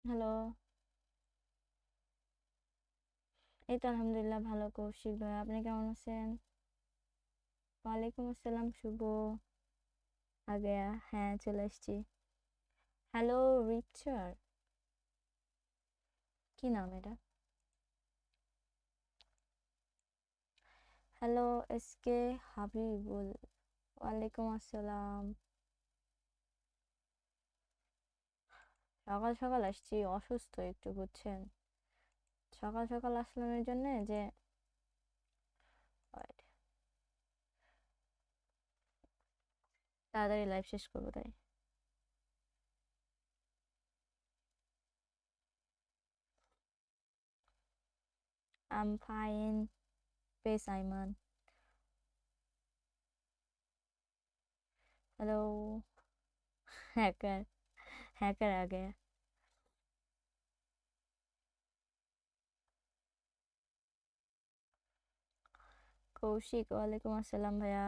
Hello. এই তো আলহামদুলিল্লাহ ভালো। কৌশিক ভাই, আপনি কেমন আছেন? ওয়ালাইকুম আসসালাম শুভ। আগে হ্যাঁ, চলে আসছি। হ্যালো রিচার্ড, কি নাম এটা? হ্যালো এস কে হাবিবুল, ওয়ালাইকুম আসসালাম। সকাল সকাল আসছি, অসুস্থ একটু বুঝছেন। সকাল সকাল আসলাম এর জন্যে যে wait, তাড়াতাড়ি লাইভ শেষ করবো তাই। আম ফাইন, পেস আইমান। হ্যালো হ্যাকার, হ্যাকার आ गया। কৌশিক, ওয়ালাইকুম আসসালাম ভাইয়া।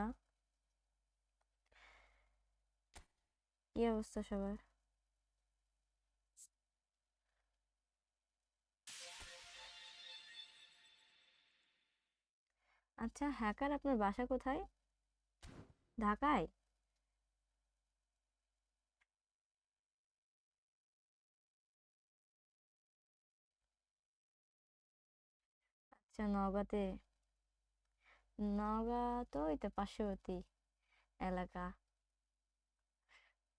কি অবস্থা সবার? আচ্ছা হ্যাকার, আপনার বাসা কোথায়? ঢাকায়? আচ্ছা নওগাঁতে। নওগাঁ তো ওই তো পার্শ্ববর্তী এলাকা।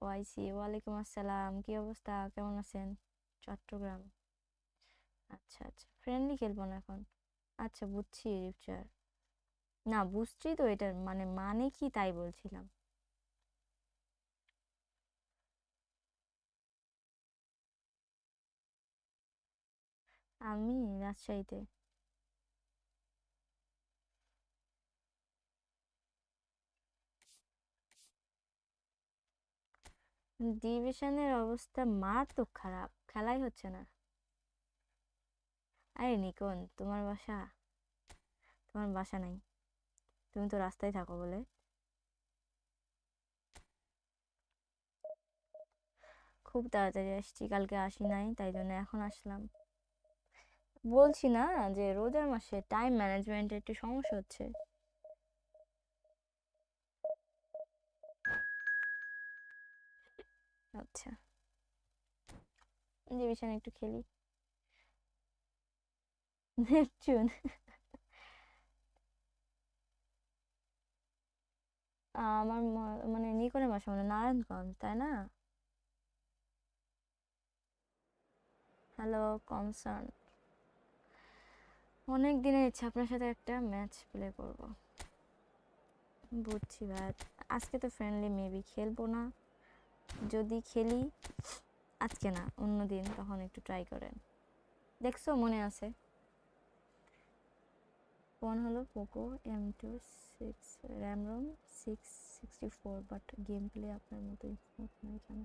ওয়াইসি, ওয়ালাইকুম আসসালাম, কি অবস্থা, কেমন আছেন? চট্টগ্রাম। আচ্ছা আচ্ছা, ফ্রেন্ডলি খেলবো না এখন। আচ্ছা বুঝছি রিপচার। না বুঝছি তো, এটার মানে কি তাই বলছিলাম। আমি রাজশাহীতে। ডিভিশনের অবস্থা মারাত্মক খারাপ, খেলাই হচ্ছে না। আরে নিকন, তোমার বাসা নাই, তুমি তো রাস্তায় থাকো বলে। খুব তাড়াতাড়ি আসছি, কালকে আসি নাই তাই জন্য এখন আসলাম। বলছি না যে রোজার মাসে টাইম ম্যানেজমেন্টে একটু সমস্যা হচ্ছে। আচ্ছা, ডিভিশন একটু খেলি। নেপচুন? আমার মানে নিকনের বাসা মানে নারায়ণগঞ্জ, তাই না? হ্যালো কনসার্ন, অনেক দিনের ইচ্ছা আপনার সাথে একটা ম্যাচ প্লে করব। বুঝছি ভাই, আজকে তো ফ্রেন্ডলি মেবি খেলবো না। যদি খেলি, আজকে না অন্য দিন, তখন একটু ট্রাই করেন। দেখছো মনে আছে? ফোন হলো Poco M26, RAM ROM 664, but game play আপনার মতোই স্মুথ নয় কেন?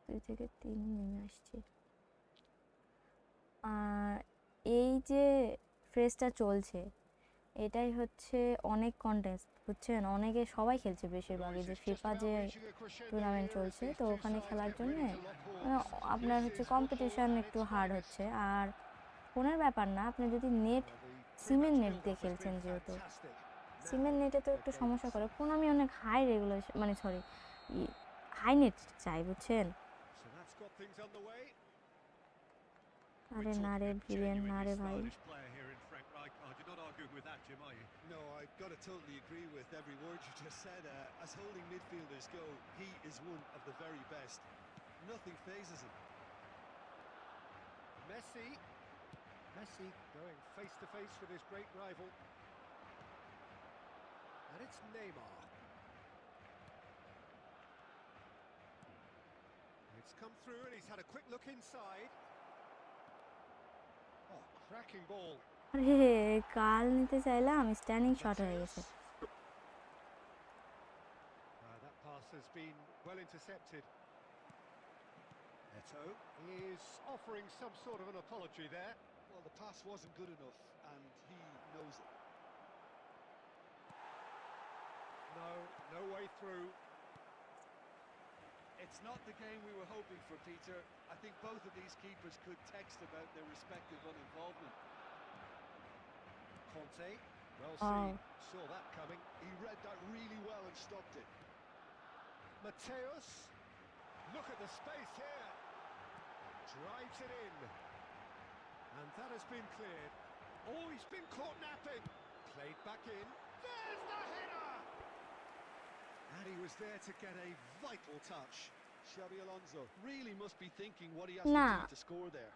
2 থেকে 3 নেমে আসছে। আর এই যে ফ্রেজটা চলছে, এটাই হচ্ছে অনেক কন্টেস্ট বুঝছেন, অনেকে সবাই খেলছে, বেশিরভাগই যে ফিফা যে টুর্নামেন্ট চলছে তো ওখানে খেলার জন্য আপনার হচ্ছে কম্পিটিশন একটু হার্ড হচ্ছে। আর ফোনের ব্যাপার না, আপনি যদি নেট, সিমের নেট দিয়ে খেলছেন যেহেতু, সিমের নেটে তো একটু সমস্যা করে। ফোন আমি অনেক হাই রেগুলেশন মানে সরি, হাই নেট চাই বুঝছেন। আরে না রে ভিরেন, না রে ভাই। You're not arguing with that, Jim, are you? No, I've got to totally agree with every word you just said. As holding midfielders go, he is one of the very best. Nothing phases him. Messi. Messi going face to face with his great rival. And it's Neymar. It's come through and he's had a quick look inside. Oh, cracking ball. আরে কাল নিতে চাইলাম, standing shot হয়ে গেছে। That pass has been well intercepted. Eto is offering some sort of an apology there. Well, the pass wasn't good enough, and he knows it. No, no way through. It's not the game we were hoping for, Peter. I think both of these keepers could text about their respective uninvolvement. Conte, well Oh. seen, saw that coming. He read that really well and stopped it. Mateus, look at the space here. Drives it in. And that has been cleared. Oh, he's been caught napping. Played back in. There's the header! And he was there to get a vital touch. Xabi Alonso really must be thinking what he has to Nah. do to score there.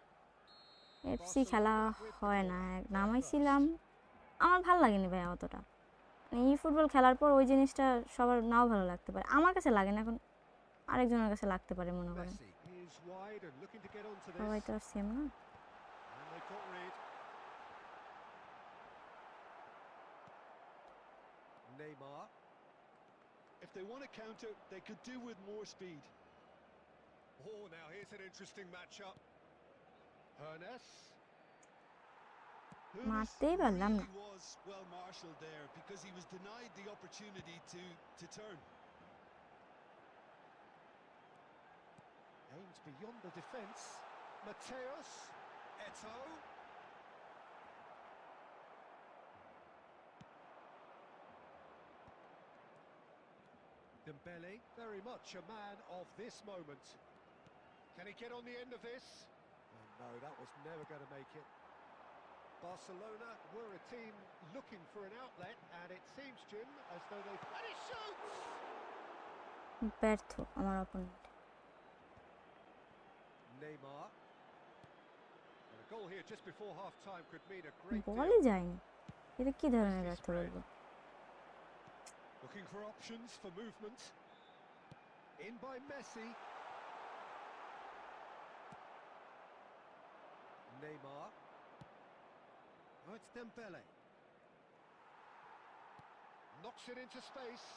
FC খেলা হয় না, নামাইছিলাম, আমার ভালো লাগেনি ভাই অতটা। ই football খেলার পর ওই জিনিসটা সবার নাও ভালো লাগতে পারে, আমার কাছে লাগে না, এখন আরেকজনের কাছে লাগতে পারে মনে করেন। Messi is wide and looking to get onto this. সবাই তো আর সেম না। And they got rid. Neymar. If they want to counter, they could do with more speed. Oh, now here's an interesting matchup. Hernes. মারতেই পারলাম না। Really was well marshalled there because he was denied the opportunity to turn. Aims beyond the defence. Mateus. Eto. Dembele, very much a man of this moment. Can he get on the end of this? Oh, no, that was never going to make it. Barcelona were a team looking for an outlet, and it seems, Jim, as though they've... And he shoots! ব্যর্থ আমার opponent. Neymar. And a goal here just before half-time could mean a great বলই deal. যায়নি, এটা কি ধরনের ব্যর্থ বলবো? Looking for options for movement. In by Messi. Neymar. Oh, it's Dembele. Knocks it into space.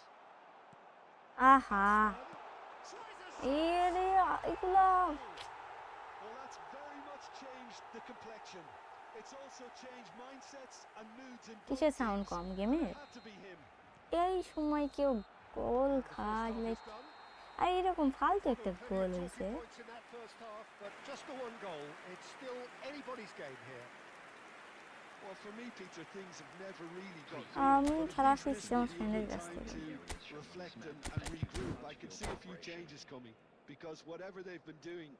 আহা, এরে এগুলা Well, that's very much changed the complexion. It's also changed mindsets and moods in both কিসের sound teams. কম গেমের? It had to be him. এই সময় কেউ গোল খায়, like আর এরকম ফালতু একটা গোল হয়েছে। Points in that first half, but just the one goal. It's still anybody's game here. Well, for me, Peter, things have never really got আমি খেলা শিখছি আমার ফ্রেন্ডের কাছ time থেকে। to reflect and regroup. I can see a few changes coming because whatever they've been doing,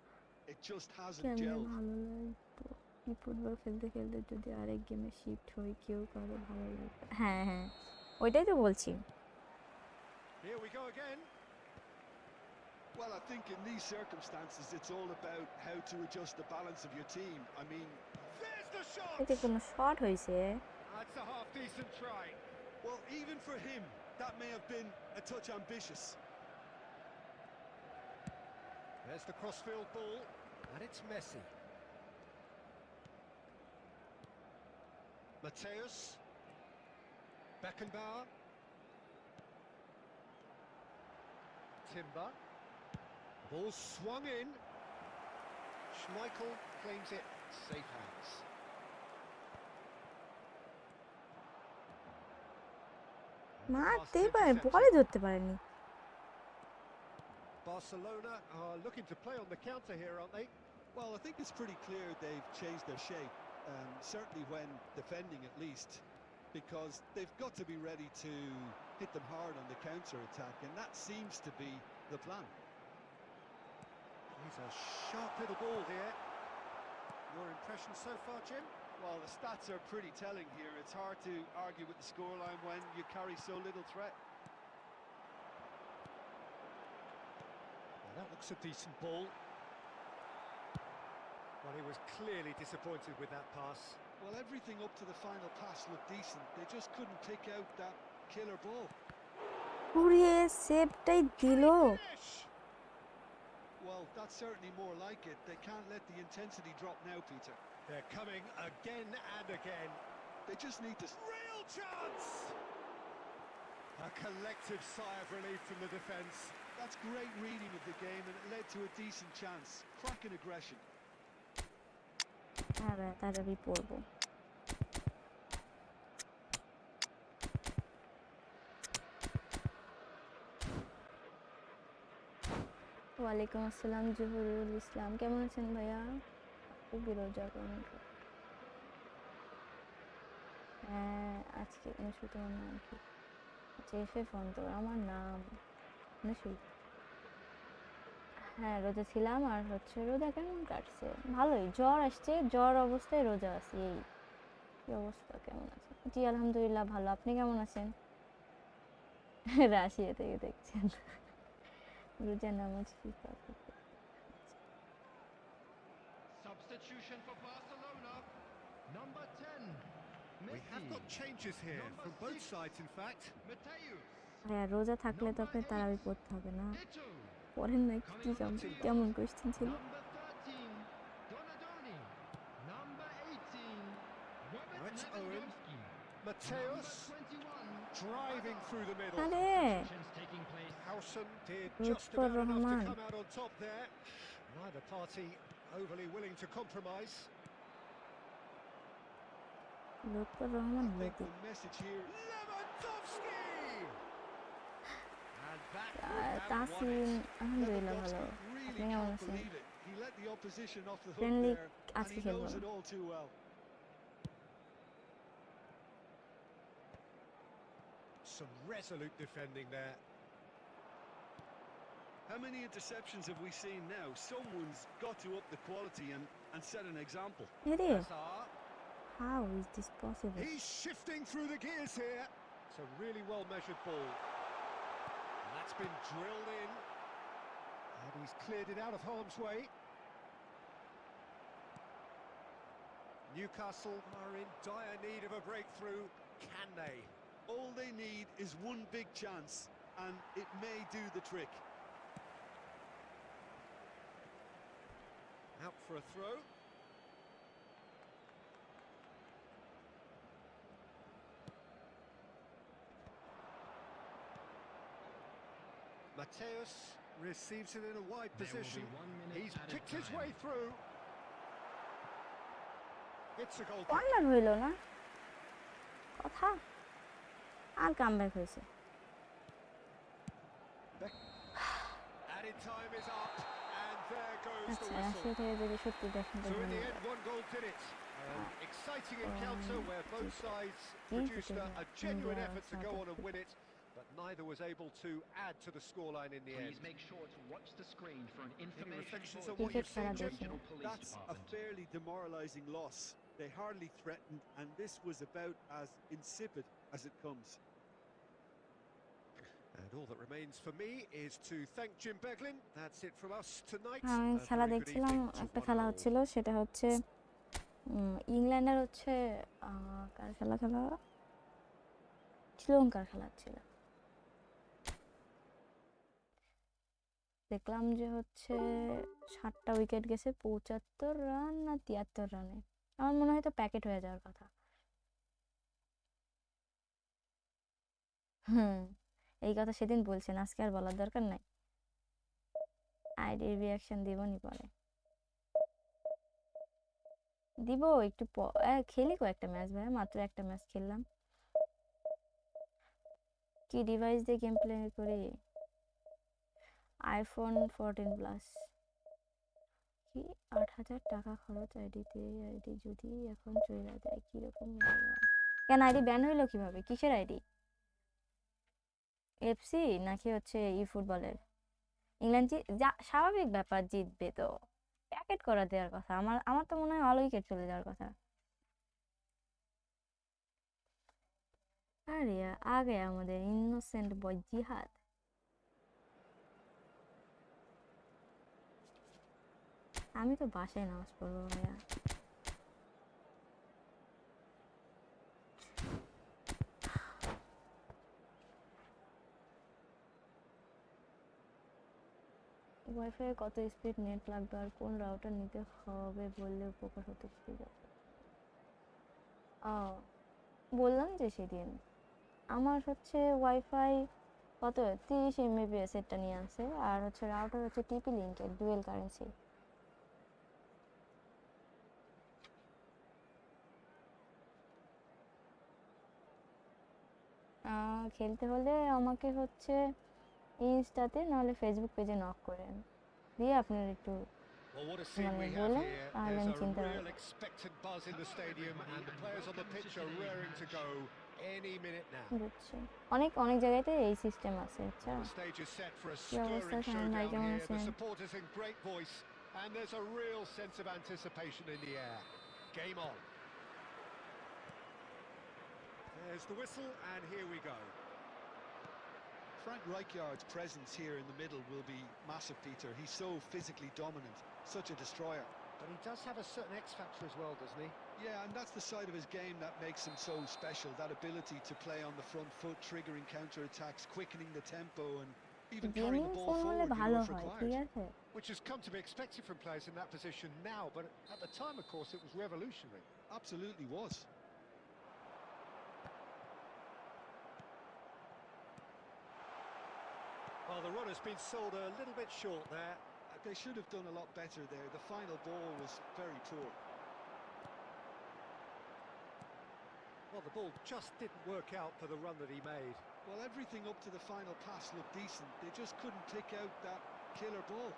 it just hasn't কেমনে gelled. ভালো লাগতো ই ফুটবল খেলতে খেলতে যদি আরেক গেমে শিফট হই, কেউ কারো ভালো লাগবে। হ্যাঁ হ্যাঁ, ওইটাই তো বলছি। Here we go again. Well, I think in these circumstances, it's all about how to adjust the balance of your team. I mean, There's the shot. এতে কোনো শট হয়েছে? That's a half-decent try. well, even for him, that may have been a touch ambitious. There's the crossfield ball, and it's Messi. Mateus. Beckenbauer. Timber. Ball swung in. Schmeichel claims it. Safe hands. মারতেই পারে, বলে ধরতে পারেনি। Barcelona are looking to play on the counter here, aren't they? Well, I think it's pretty clear they've changed their shape, certainly when defending at least, because they've got to be ready to hit them hard on the counter-attack, and that seems to be the plan. It's a sharp little ball here. Your impression so far, Jim? Well, the stats are pretty telling here. It's hard to argue with the scoreline when you carry so little threat. Well, that looks a decent ball. Well, he was clearly disappointed with that pass. Well, everything up to the final pass looked decent. They just couldn't pick out that killer ball. পুরে সেভটাই দিলো। Finish! Well, that's certainly more like it. They can't let the intensity drop now, Peter. They're coming again and again. They just need to... Real chance! A collective sigh of relief from the defence. That's great reading of the game, and it led to a decent chance. Cracking aggression. হ্যাঁ, তাড়াতাড়ি পড়বো। ও ওয়ালাইকুম আসসালাম জহুরুল ইসলাম, কেমন আছেন ভাইয়া? খুবই রোজা কেমন? হ্যাঁ, আজকে নুসু তোমার নাম কি? আচ্ছা এফে ফোন তো আমার নাম নুসু। হ্যাঁ রোজা ছিলাম, আর হচ্ছে রোজা কেমন কাটছে? ভালোই, জ্বর আসছে, জ্বর অবস্থায় রোজা আছি। এই কি অবস্থা, কেমন আছেন? জি আলহামদুলিল্লাহ ভালো, আপনি কেমন আছেন? রাশিয়া থেকে দেখছেন? রোজা নামাজ FIFA. Substitution for Barcelona. Number 10. We have got changes here from both sides, in fact. হ্যাঁ রোজা থাকলে তো আপনি তারাবি পড়তে হবে না? পড়েন না? কি কেমন কোয়েশ্চেন ছিল? It's Owen. Mateus driving through the middle. আরে Howson did just Lutfur about enough to Rahman, come out on top there. Neither party overly willing to compromise. Lutfur Rahman I think Latif. the message here. Lewandowski! And that would have won Tasim it. আলহামদুলিল্লাহ ভালো, Lewandowski আপনি really কেমন can't আছেন? believe it. He let the opposition off the hook friendly there, and আজকে he খেলবো knows না। it all too well. Some resolute defending there. How many interceptions have we seen now? Someone's got to up the quality and set an example. আরে Hazard. How is this possible? He's shifting through the gears here. It's a really well-measured ball. And that's been drilled in. And he's cleared it out of harm's way. Newcastle are in dire need of a breakthrough. Can they? All they need is one big chance, and it may do the trick. Out for a throw. Mateus receives it in a wide position. He's picked his way through. It's a goal kick. Corner হইল না কথা, আর comeback হয়েছে। Added time is up, and there goes the আচ্ছা whistle. Russia থেকে যদি সত্যি দেখেন তো So in the ধন্যবাদ। end, one goal did it. An exciting encounter where both sides produced a genuine effort to go on and win it, but neither was able to add to the scoreline in the end. Please make sure to watch the screen for an Any information reflections board on what Cricket you've seen, খেলা Jim? দেখি না। police That's a department. fairly demoralising loss. They hardly threatened, and this was about as insipid as it comes. And all that remains for me is to thank Jim Beglin. That's it from us tonight. আমি A খেলা very good দেখছিলাম, evening to একটা one খেলা and all. হচ্ছিল, সেটা হচ্ছে ইংল্যান্ডের হচ্ছে কার খেলা খেলা শ্রীলঙ্কার খেলা ছিল। দেখলাম যে হচ্ছে 7টা উইকেট গেছে, 75 রান না 73 রানে। আমার মনে হয় তো প্যাকেট হয়ে যাওয়ার কথা। হুম, এই কথা সেদিন বলছেন, আজকে আর বলার দরকার নাই। আইডির রিয়াকশন দিবনি পরে, দিব একটু খেলি কয়েকটা ম্যাচ ভাই, মাত্র একটা ম্যাচ খেললাম। কি ডিভাইস দিয়ে গেম প্লে করি? IPhone 14 plus. কি 8,000 টাকা খরচ আইডিতে, আইডি যদি এখন চলে যায় কিরকম কেন? আইডি ব্যান হইলো কিভাবে? কিসের আইডি? এফসি নাকি হচ্ছে ই ফুটবলের? ইংল্যান্ড যা স্বাভাবিক ব্যাপার, জিতবে তো, প্যাকেট করা দেওয়ার কথা। আমার আমার তো মনে হয় অল উইকেট চলে যাওয়ার কথা। আরে আগে আমাদের ইনোসেন্ট বয় জিহাদ। আমি তো বাসায় নামাজ পড়বো ভাইয়া। ওয়াইফাই কত স্পিড নেট লাগবে আর কোন রাউটার নিতে হবে বললে উপকার হতো প্লিজ। বললাম যে সেদিন আমার হচ্ছে ওয়াইফাই কত 30 mbps এরটা নিয়ে আছে, আর হচ্ছে রাউটার হচ্ছে টিপি লিঙ্কের ডুয়েল কারেন্সি। খেলতে হলে আমাকে হচ্ছে ইনস্টাতে নাহলে ফেসবুক পেজে নক করেন। দিয়ে আপনার একটু Well, what a scene we have বলেন here. তাহলে There's আমি a চিনতে real পারবো। expectant buzz in the stadium, and the players on the pitch are raring to go any minute now. বুঝছি, অনেক অনেক জায়গাতে এই সিস্টেম আছে। আচ্ছা, The stage is set for a কি অবস্থা stirring সায়ন ভাই, showdown কেমন here. The আছেন? supporters in great voice, and there's a real sense of anticipation in the air. Game on. There's the whistle, and here we go. Frank Rijkaard's presence here in the middle will be massive, Peter. He's so physically dominant, such a destroyer. But he does have a certain X factor as well, doesn't he? Yeah, and that's the side of his game that makes him so special, that ability to play on the front foot, triggering counter-attacks, quickening the tempo, and even carrying gaming the ball phone হলে forward, ভালো if হয়, ঠিক required. আছে? Which has come to be expected from players in that position now, but at the time, of course, it was revolutionary. Absolutely was. Well, the run has been sold a little bit short there. They should have done a lot better there. The final ball was very poor. Well, the ball just didn't work out for the run that he made. Well, everything up to the final pass looked decent. They just couldn't pick out that killer ball.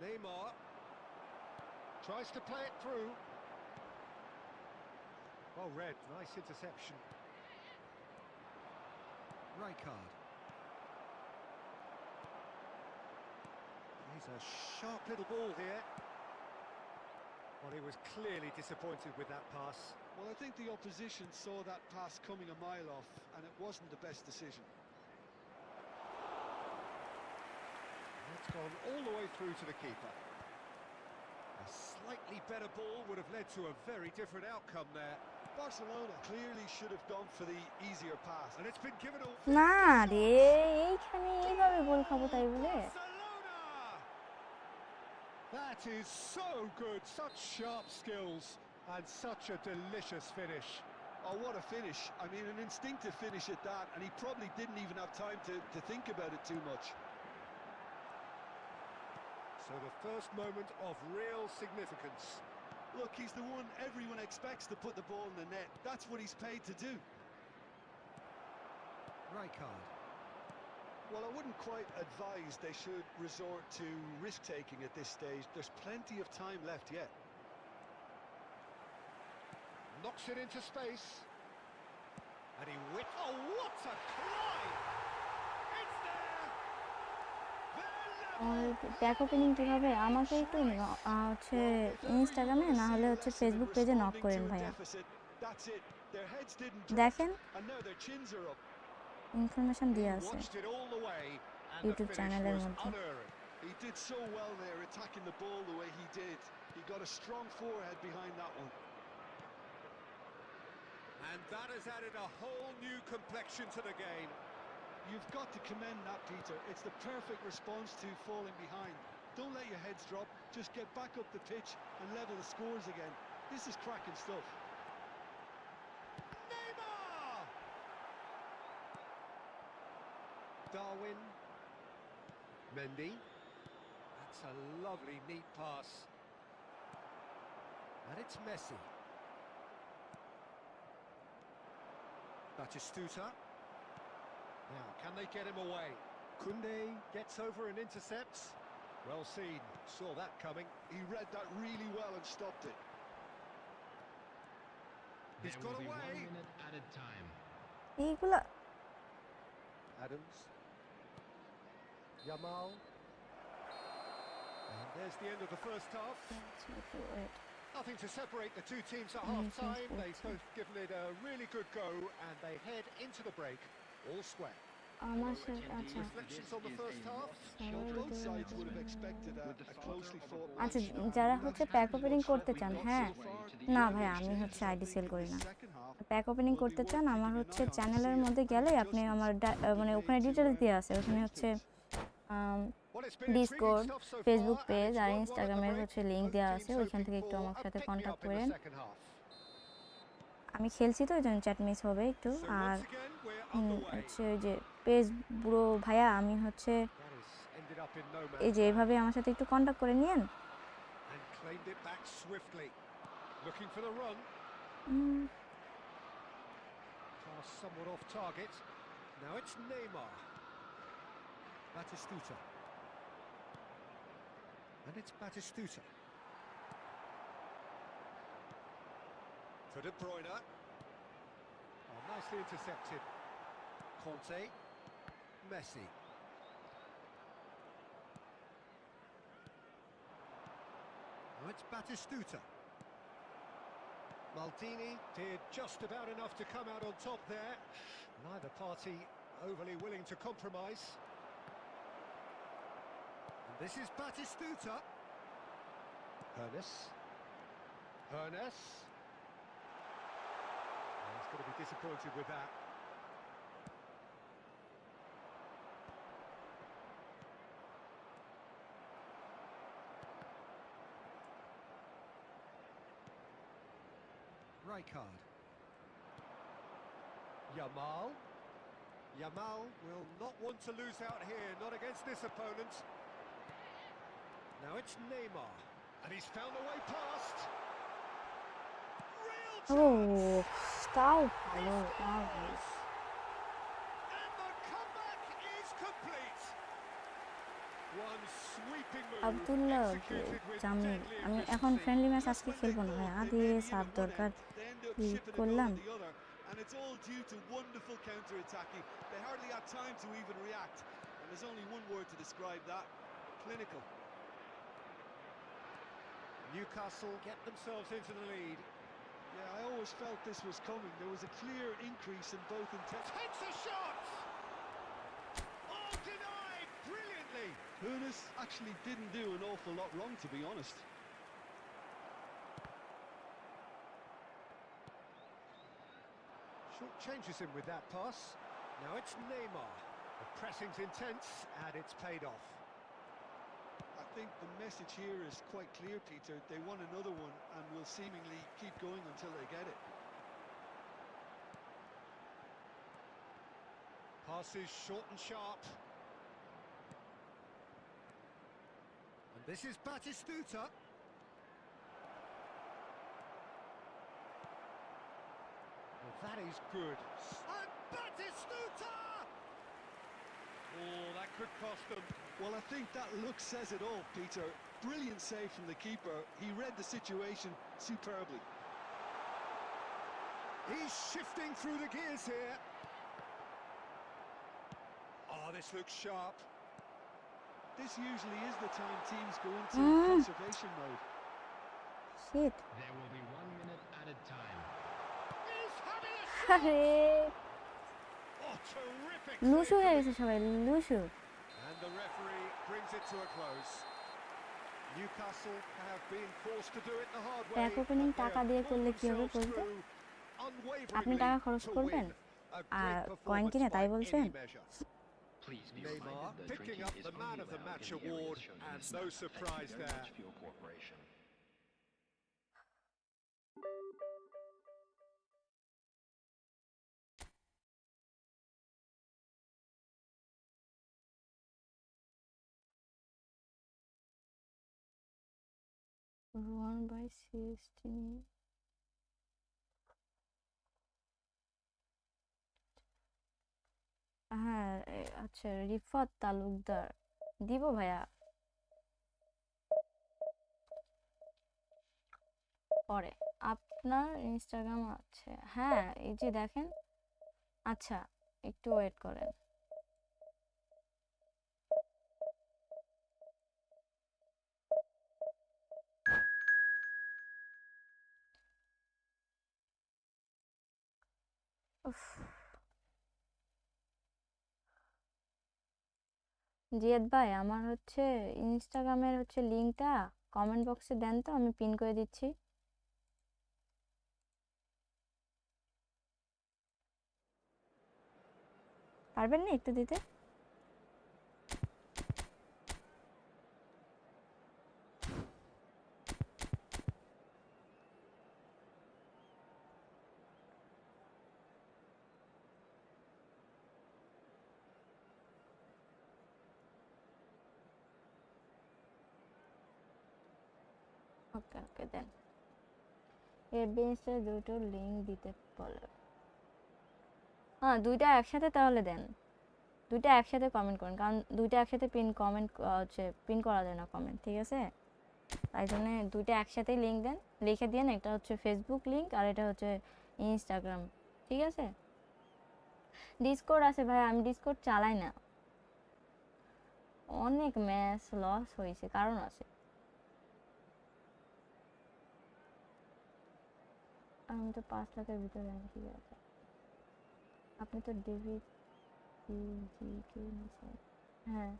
Neymar tries to play it through. Well read, nice interception. Rijkaard. He's a sharp little ball here. Well, he was clearly disappointed with that pass. Well, I think the opposition saw that pass coming a mile off, and it wasn't the best decision. It's gone all the way through to the keeper. A slightly better ball would have led to a very different outcome there. Barcelona clearly should have gone for the easier pass. And it's been given away. না রে, এইখানে এইভাবে গোল খাবো তাই বলে? Barcelona! That is so good, such sharp skills and such a delicious finish. Oh, what a finish. I mean, an instinctive finish at that, and he probably didn't even have time to think about it too much. So the first moment of real significance. Look, he's the one everyone expects to put the ball in the net. That's what he's paid to do. Rijkaard. Well, I wouldn't quite advise they should resort to risk-taking at this stage. There's plenty of time left yet. Knocks it into space. And he oh, what a climb! It's there! আর back opening কীভাবে? আমাকে একটু হচ্ছে ইনস্টাগ্রামে না হলে হচ্ছে Facebook পেজে নক করেন ভাইয়া, দেখেন ইনফরমেশন দিয়ে আছে ইউটিউব চ্যানেলের মধ্যে। He did so well there, attacking the ball the way he did. He got a strong forehead behind that one. And that has added a whole new complexion to the game. You've got to commend that, Peter. It's the perfect response to falling behind. Don't let your heads drop. Just get back up the pitch and level the scores again. This is cracking stuff. Neymar! Darwin. Mendy. That's a lovely, neat pass. And it's Messi. Batistuta. Now, can they get him away? Koundé gets over and intercepts. Well seen, saw that coming. He read that really well and stopped it. He's got away. 1 minute added time. এইগুলা Adams. Yamal. And there's the end of the first half. Nothing to separate the two teams at half-time. They've both given it a really good go, and they head into the break all square. আমার সাথে আচ্ছা Reflections on the first half. Both sides would have expected a closely fought আচ্ছা, match. যারা হচ্ছে pack opening করতে চান, হ্যাঁ না ভাই আমি হচ্ছে আইডি সেল করি না। প্যাক ওপেনিং করতে চান আমার হচ্ছে চ্যানেলের মধ্যে গেলে আপনি আমার মানে ওখানে ডিটেলস দেওয়া আছে, ওখানে হচ্ছে ডিসকর্ড, ফেসবুক পেজ আর ইনস্টাগ্রামের হচ্ছে লিঙ্ক দেওয়া আছে, ওইখান থেকে একটু আমার সাথে কন্ট্যাক্ট করেন। আমি খেলছি তো ওই জন্য চ্যাট মিস হবে একটু। আর হচ্ছে ওই যে পেজ বুড়ো ভাইয়া, আমি হচ্ছে এই যে এইভাবে আমার সাথে একটু কন্ট্যাক্ট করে নিয়েন। Somewhat off target. Now it's Neymar. Batistuta. And it's Batistuta. To De Bruyne. Oh, nicely intercepted. Conte. Messi. Oh, it's Batistuta. Maldini did just about enough to come out on top there. Neither party overly willing to compromise. And this is Batistuta. Hernes. Hernes. Oh, he's going to be disappointed with that. Rijkaard. Yamal. Yamal will not want to lose out here, not against this opponent. Now it's Neymar, and he's found a way past. Real chance! তাও ভালো And the comeback is complete. One sweeping move Abdullah executed with Jamil deadly আমি এখন efficiency. Friendly match আজকে খেলবো না ভাই আদি সার দরকার কি করলাম And it's all due to wonderful counter-attacking. They hardly had time to even react. And there's only one word to describe that: clinical. Newcastle get themselves into the lead. Yeah, I always felt this was coming. There was a clear increase in both intensity. Takes a shot! Oh, denied brilliantly! Nusu actually didn't do an awful lot wrong, to be honest. Short changes him with that pass. Now it's Neymar. The pressing's intense and it's paid off. I think the message here is quite clear, Peter. They want another one and will seemingly keep going until they get it. Pass is short and sharp. And this is Batistuta. Well, that is good. And Batistuta! Oh, that could cost them. Well, I think that look says it all, Peter. Brilliant save from the keeper. He read the situation superbly. He's shifting through the gears here. Oh, this looks sharp. This usually is the time teams go into conservation mode. shit There will be 1 minute added time. He's having a আরে oh, terrific লুসু save হয়ে from গেছে সবাই লুসু And the referee brings it to a close. Newcastle have been forced to do it the hard way. Pack opening but they টাকা have দিয়ে pulled করলে কি হবে themselves বলতে? through আপনি unwaveringly টাকা খরচ to করবেন win. A আর great কয়েন performance কিনে তাই by বলছেন any measure. Please be Neymar reminded that picking drinking up is the man only of the allowed match in the award, areas shown in and this no map. surprise Thank you very there. much for your cooperation. run by CST হ্যাঁ আচ্ছা রিফাত তালুকদার দিব ভাইয়া পরে আপনার Instagram আছে হ্যাঁ এই যে দেখেন আচ্ছা একটু ওয়েট করেন উফ জিয়াদ ভাই আমার হচ্ছে ইনস্টাগ্রামের হচ্ছে লিংকটা কমেন্ট বক্সে দেন তো আমি পিন করে দিচ্ছি পারবেন না একটু দিতে ওকে ওকে দেন এর বেঞ্চে দুটো লিংক দিতে বলো হ্যাঁ দুইটা একসাথে তাহলে দেন দুইটা একসাথে কমেন্ট করুন, কারণ দুইটা একসাথে হচ্ছে পিন করা যায় না কমেন্ট, ঠিক আছে? তাই জন্য দুইটা একসাথেই লিঙ্ক দেন, লিখে দিন একটা হচ্ছে ফেসবুক লিঙ্ক আর এটা হচ্ছে ইনস্টাগ্রাম, ঠিক আছে? ডিসকর্ড আছে ভাই, আমি ডিসকর্ড চালাই না, অনেক ম্যাচ লস হয়েছে, কারণ আছে। আমি তো 5 লাখের ভিতরে জানি, ঠিক আছে? আপনি তো ডেভিড জি কে নিয়েছেন, হ্যাঁ।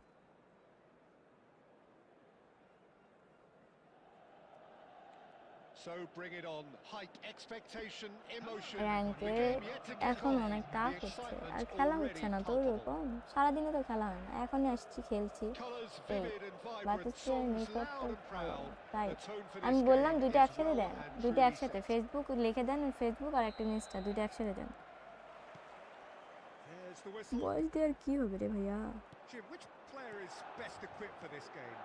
So bring it on. Hike expectation, emotion. র্যাঙ্কে The game yet to get এখন going. অনেক The টাফ হচ্ছে, excitement আর খেলা already হচ্ছে না তো palpable. ওরকম, সারাদিনে তো খেলা হয় না, এখনই আসছি খেলছি। Colours এই vivid and vibrant, বাতাসের songs নিকট তো loud and ভালো, proud. তাই The tone for আমি this বললাম game দুইটা is একসাথে well দেন, and দুইটা truly একসাথে set. ফেসবুক লিখে দেন, ফেসবুক আর একটা ইনস্টা, দুইটা একসাথে দেন। There's the whistle. বয়স দিয়ে আর কি হবে রে ভাইয়া? Jim, which player is best equipped for this game?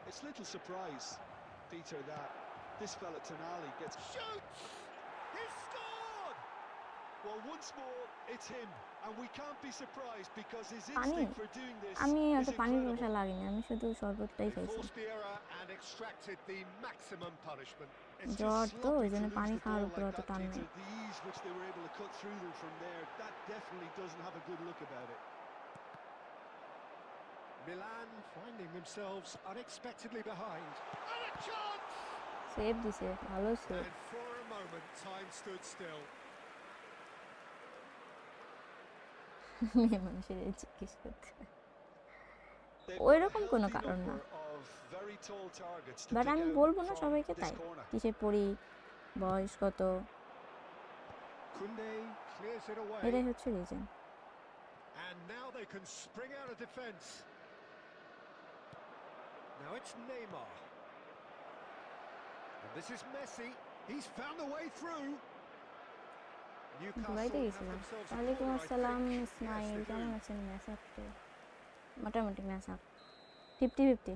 It's little surprise, Peter, that this fella Tonali gets... Shoots! He's scored! Well, once more, it's him. And we can't be surprised because his পানি, instinct for doing this আমি is এত পানির incredible. পিপাসা লাগেনি, আমি শুধু শরবতটাই They খাইছি। forced the error and extracted the maximum punishment. It's জ্বর just তো, ওই sloppy to জন্য lose পানি the খাওয়ার ball উপর like অত that, টান Peter. নেই। The ease which they were able to cut through them from there, that definitely doesn't have a good look about it. Milan finding themselves unexpectedly behind. And a chance! Save দিছে, ভালো save. And for a moment, time stood still. মেয়ে মানুষের এই জিজ্ঞেস করতে, They've got a ওইরকম কোনো healthy কারণ না, number of very tall targets to but pick আমি out বলবো না from সবাইকে, this তাই corner. কিসে পড়ি, বয়স কত, Kunde clears it away. এটাই হচ্ছে reason. And now they can spring out of defence. Now it's Neymar. And this is Messi. He's found a way through. দুবাইতে Newcastle have গেছিলাম। themselves a ওয়ালাইকুম corner, I আসসালাম think. Yes, Ismail, they কেমন do. আছেন? Match Apte মোটামুটি match up 50-50।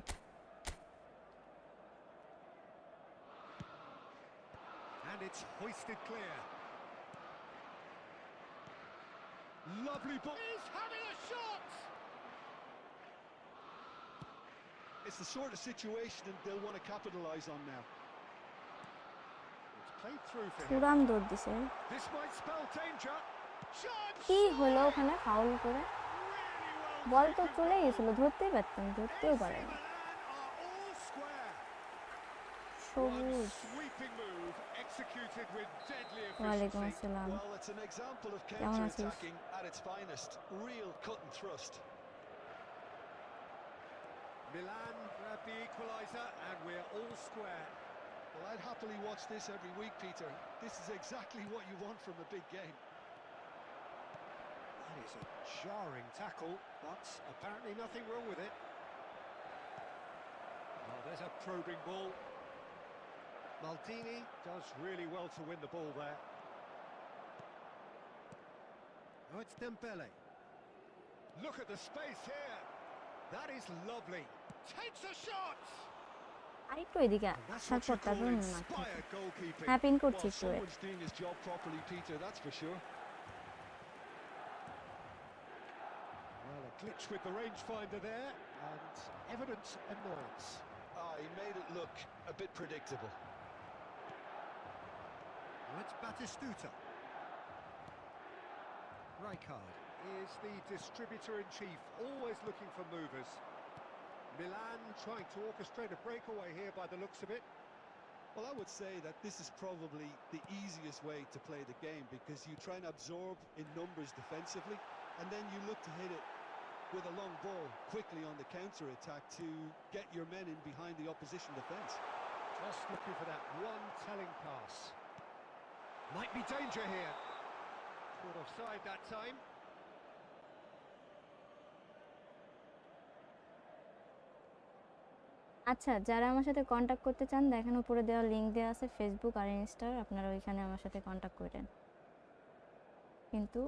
And it's hoisted clear. Lovely ball. He's having a shot! It's the sort of situation that they'll want to capitalise on now. It's played through for him. পুরান দৌড় দিছে, This might spell danger. Chance! কি হলো ওখানে foul করে? Really well বল তো taken চলে goal. গেছিল, ধরতেই পারতাম, ধরতেও AC পারেনি। Milan are all square. One সবুজ, sweeping move executed with deadly ওয়ালাইকুম efficiency. আসসালাম, Well, it's an example of কেমন আছিস? counter-attacking at its finest. Real cut and thrust. Milan grab the equaliser and we're all square. Well, I'd happily watch this every week, Peter. This is exactly what you want from a big game. That is a jarring tackle, but apparently nothing wrong with it. Oh, there's a probing ball. Maldini does really well to win the ball there. Oh, it's Dembele. Look at the space here. That is lovely. Takes a shot. আরেকটু এদিকে That's আসার what পর you তারপর call মাঠ থেকে inspired goalkeeping. হ্যাঁ pin Well, করছি একটু। someone's doing his job properly, Peter, that's for sure. Well, a glitch with the rangefinder there, and evident annoyance. He made it look a bit predictable. That's Batistuta. Rijkaard is the distributor-in-chief, always looking for movers. Milan trying to orchestrate a breakaway here by the looks of it. Well, I would say that this is probably the easiest way to play the game because you try and absorb in numbers defensively and then you look to hit it with a long ball quickly on the counter-attack to get your men in behind the opposition defence. Just looking for that one telling pass. Might be danger here. Caught offside that time. আচ্ছা, যারা আমার সাথে contact করতে চান দেখেন উপরে দেওয়া link দেওয়া আছে ফেসবুক আর ইনস্টার, আপনারা ওইখানে আমার সাথে কন্ট্যাক্ট করেন। কিন্তু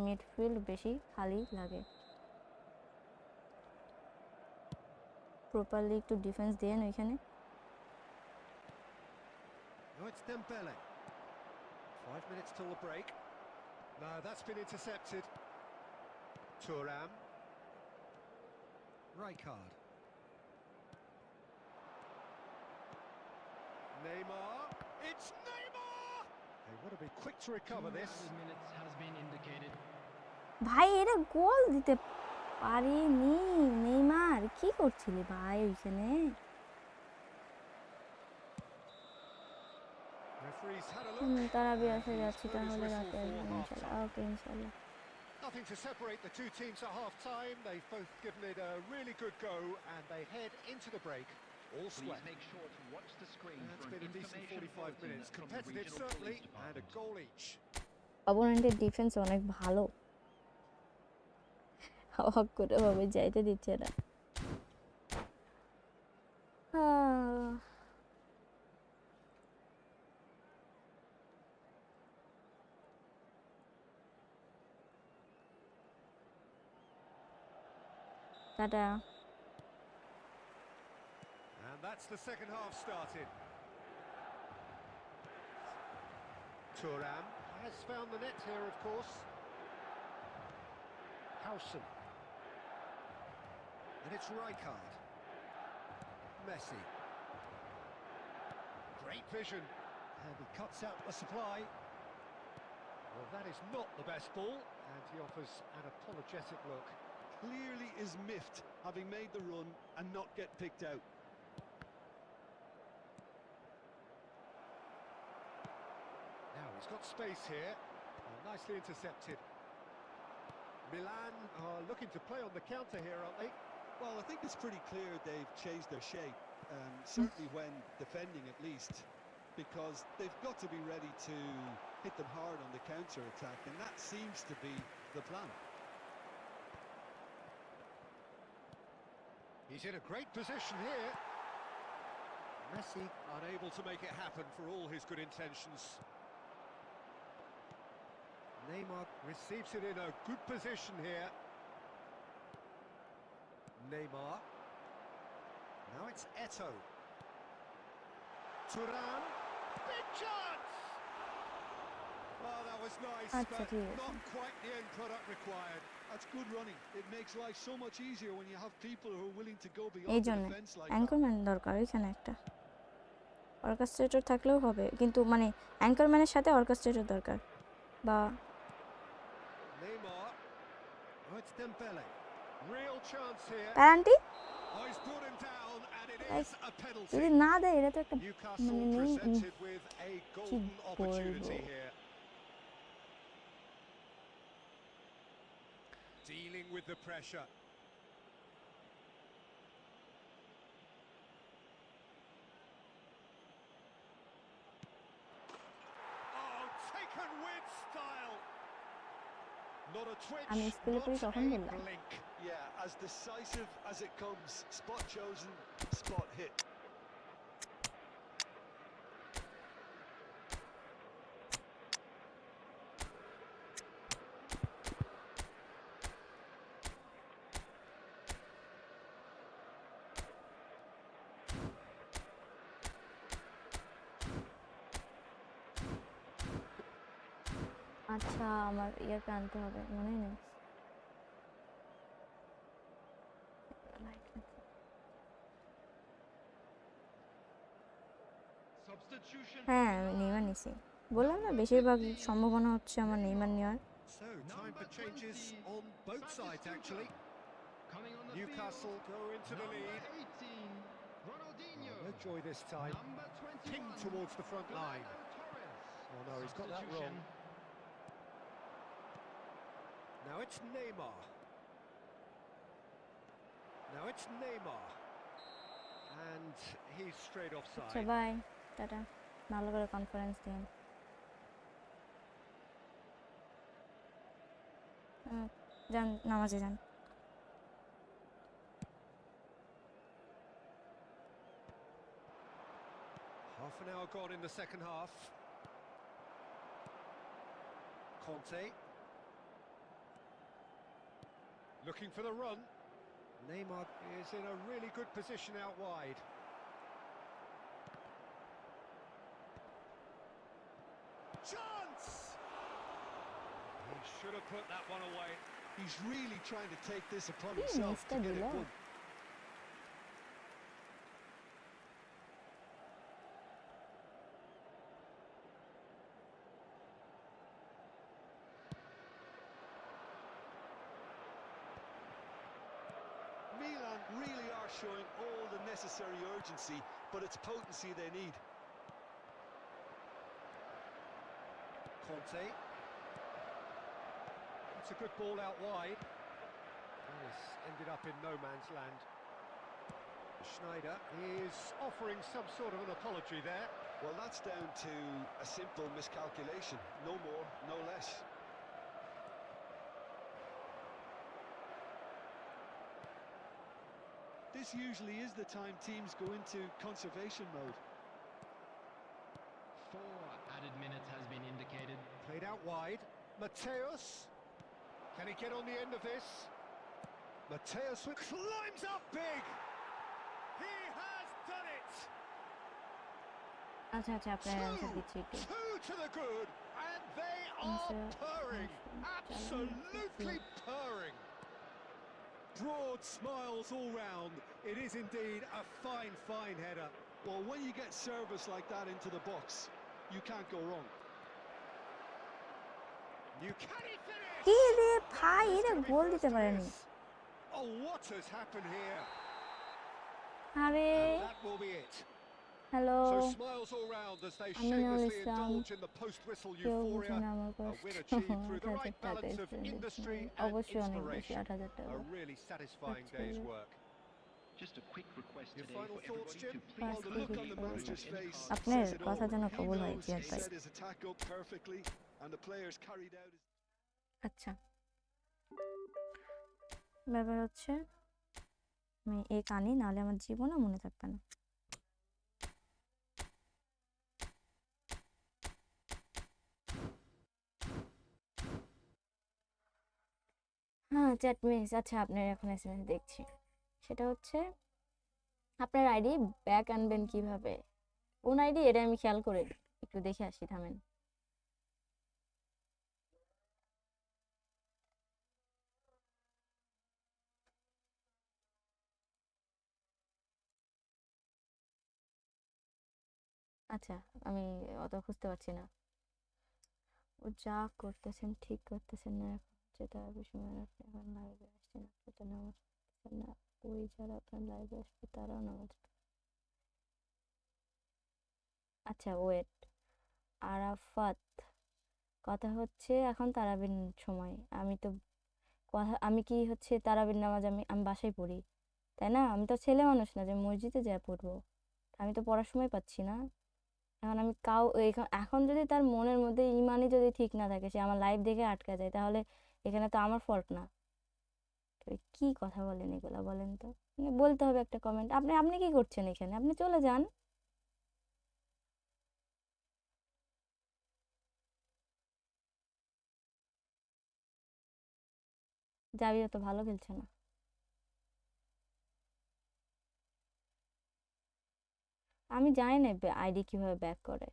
মিডফিল্ড বেশি খালি লাগে, প্রপারলি একটু ডিফেন্স দেন ওইখানে। No, it's Dembele. 5 minutes till the break. No, that's been intercepted. Thuram. Rijkaard. Neymar. It's Neymar! They would have been quick to recover 2 this. added minutes has been indicated. ভাই এরা গোল দিতে পারেনি। Neymar কি করছিলি ভাই ওইখানে? Referee's had a look. Tarawih and আসে he's যাচ্ছি blown his তাহলে whistle রাতে আসবেন for ইনশাল্লাহ। half-time. ওকে ইনশাল্লাহ। Nothing to separate the two teams at half-time. They've both given it a really good go, and they head into the break all Please sweat. make sure to watch the screen And it's for an been a decent information 45 bulletin minutes. from the Competitive regional certainly, police and a department. goal each. অপোনেন্টের defence অনেক ভালো, হক করে ভাবে যাইতে দিচ্ছে না। টাটা। And that's the second half started. Thuram has found the net here, of course. Howson. And it's Rijkaard. Messi. Great vision. And he cuts out the supply. Well, that is not the best ball. And he offers an apologetic look. Clearly is miffed, having made the run and not get picked out. Now he's got space here. Nicely intercepted. Milan are looking to play on the counter here, aren't they? Well, I think it's pretty clear they've changed their shape, certainly when defending at least, because they've got to be ready to hit them hard on the counter-attack, and that seems to be the plan. He's in a great position here. Messi unable to make it happen for all his good intentions. Neymar receives it in a good position here. Neymar. Now it's Eto'o. Thuram. Big chance! Oh, that was nice, আচ্ছা but ঠিক আছে। not quite the end product required. That's good running. It makes life so much easier when you have people who are willing to go এই beyond the জন্য defence like that. Anchorman দরকার এখানে একটা, orchestrator থাকলেও হবে, কিন্তু মানে অ্যাঙ্করম্যানের সাথে অর্কেস্ট্রেটর দরকার। বা Neymar. Oh, it's Dembele. Real chance here. প্যারান্টি Oh, he's brought him down, and it Like, is a penalty. যদি না দেয় এটা তো একটা Newcastle মানে নেই। presented with a golden বলবো? opportunity here. Dealing with the pressure. Oh, taken with style. Not a twitch, আমি স্কুলে পড়ি not তখন a বললাম। blink. Yeah, as decisive as it comes. Spot chosen, spot hit. আচ্ছা আমার ইয়াকে আনতে হবে, মনে নেই। Substitution. হ্যাঁ আমি নেইমার নিছি, বললাম না বেশিরভাগ সম্ভাবনা হচ্ছে আমার নেইমার নেওয়ার। So, time for changes on both sides, actually. Coming on the Newcastle field. go into the lead. Number 18, Ronaldinho. No joy this time. Number 21, Pinged towards the front line. Fernando Torres. Oh no, he's got that wrong. Now it's Neymar. Now it's Neymar. And he's straight আচ্ছা offside. By, tata, ভালো করে conference দিন। যান নামাজে যান। Half an hour gone in the second half. Conte. Looking for the run. Neymar is in a really good position out wide. Chance! He should have put that one away. He's really trying to take this upon কি himself মিসটা to get দিল? it done. really are showing all the necessary urgency, but it's potency they need. Conte. It's a good ball out wide. And it's ended up in no man's land. Schneider is offering some sort of an apology there. Well, that's down to a simple miscalculation. No more, no less. This usually is the time teams go into conservation mode. 4 added minutes has been indicated. Played out wide. Mateus. Can he get on the end of this? Mateus climbs up big. He has done it. আচ্ছা আচ্ছা আপনার answer দিচ্ছি একটু Two to the good, and they are purring. Absolutely purring. Broad smiles all round. It is indeed a fine, fine header. Well, when you get service like that into the box, you can't go wrong. Can he finish? কি রে ভাই এরা গোল দিতে পারেনি Oh, what has happened here? আরে And that will be it. Hello So smiles all round as they Aminul shamelessly Islam. indulge in the post-whistle কেউ euphoria. বুঝে না আমার A win কষ্ট achieved through the 8,000 right টাকা balance of student industry and অবশ্যই অনেক বেশি inspiration. 8,000 টাকা A really satisfying আচ্ছা। day's work. Just a quick request Your today final for thoughts, everybody Jim? to Well, please the First look on the goal. manager's face আপনার says it all. কথা যেন He কবুল হয় knows Ziyad he ভাই set his attack up perfectly, and the players carried out his... আচ্ছা ব্যাপার হচ্ছে আমি এই কানি নাহলে আমার জীবনও মনে থাকবে না হ্যাঁ চ্যাট মিস আচ্ছা আপনার এখন এসএমএস দেখছি সেটা হচ্ছে আপনার আইডি ব্যাক আনবেন কিভাবে কোন আইডি এটা আমি খেয়াল করে একটু দেখে আসি থামেন আচ্ছা আমি অত খুঁজতে পারছি না ও যা করতেছেন ঠিক করতেছেন না এখন যেটা বিষয় আপনি এখন লাইভে আসছেন সেটা নামাজ পড়তেছেন না ওই যারা আপনার লাইভে আসবে তারাও নামাজ আচ্ছা ওয়েট আরাফাত কথা হচ্ছে এখন তারাবির সময় আমি তো কথা আমি কি হচ্ছে তারাবির নামাজ আমি আমি বাসায় পড়ি তাই না আমি তো ছেলে মানুষ না যে মসজিদে যা পড়বো আমি তো পড়ার সময় পাচ্ছি না এখন আমি এখন যদি তার মনের মধ্যে ইমানই যদি ঠিক না থাকে সে আমার লাইভ দেখে আটকা যায় তাহলে এখানে তো আমার ফল্ট না তো কি কথা বলেন এগুলা বলেন তো বলতে হবে একটা কমেন্ট আপনি আপনি কি করছেন এখানে আপনি চলে যান জাবিও তো ভালো খেলছে না আমি জানি না আইডি কিভাবে ব্যাক করে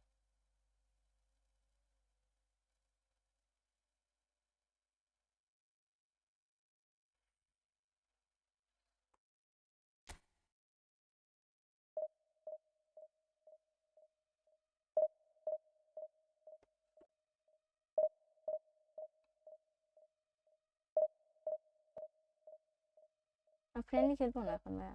ফ্রেন্ডলি খেলবো না এখন ভাইয়া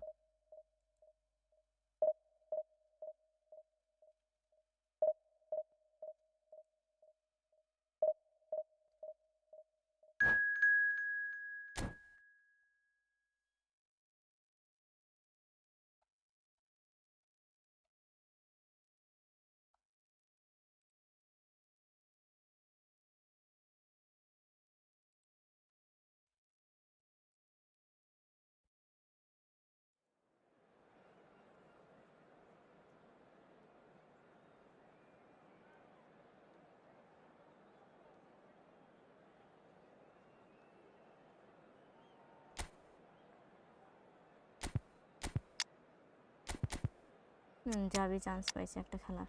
যাবি চান্স পাইছে একটা খেলার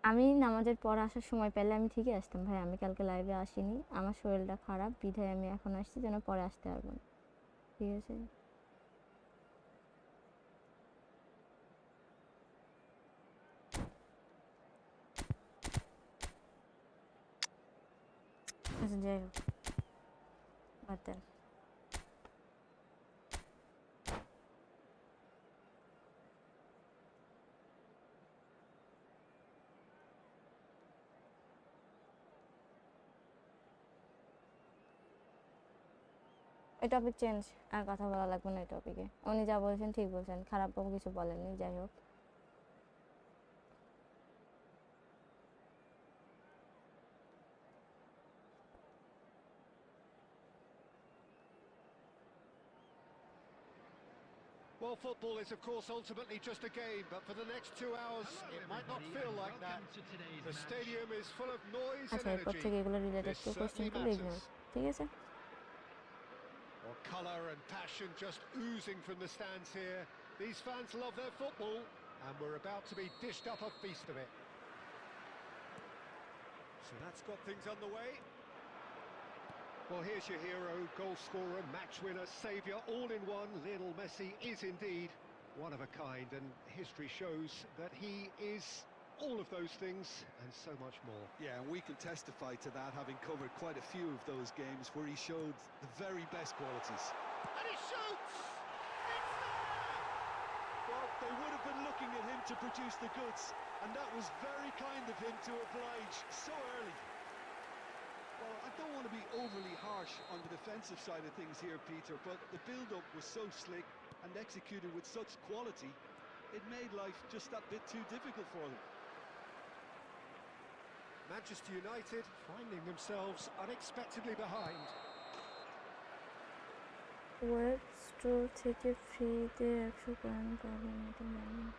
আমি নামাজের পর আসার সময় পেলে আমি ঠিকই আসতাম ভাই, আমি কালকে লাইভে আসিনি, আমার শরীরটা খারাপ বিধায় আমি এখন আসছি, যেন পরে আসতে পারবো না, ঠিক আছে? আচ্ছা যাই হোক, বাদ দেন। এই টপিক চেঞ্জ, আর কথা বলা লাগবে না এই টপিকে। উনি যা বলছেন ঠিক বলছেন, খারাপ কিছু বলেননি, যাই হোক। Well, football is, of course, ultimately just a game, but for the next 2 hours, it might not feel like that. The stadium is full of noise and আচ্ছা এরপর energy. থেকে এগুলো রিলেটেড This কেউ কোশ্চেন certainly করলে ignore, matters. ঠিক আছে? Well, colour and passion just oozing from the stands here. These fans love their football, and we're about to be dished up a feast of it. So that's got things underway. Well, here's your hero, goal scorer, match winner, saviour, all in one. Lionel Messi is indeed one of a kind, and history shows that he is all of those things and so much more. Yeah, and we can testify to that, having covered quite a few of those games where he showed the very best qualities. And he shoots! It's there! Well, they would have been looking at him to produce the goods, and that was very kind of him to oblige so early. Well, I don't want to be overly harsh on the defensive side of things here, Peter, but the build-up was so slick and executed with such quality, it made life just that bit too difficult for them. Manchester United finding themselves unexpectedly behind. Web store থেকে ফ্রিতে 100 coin পাবেন, এটা জানেন?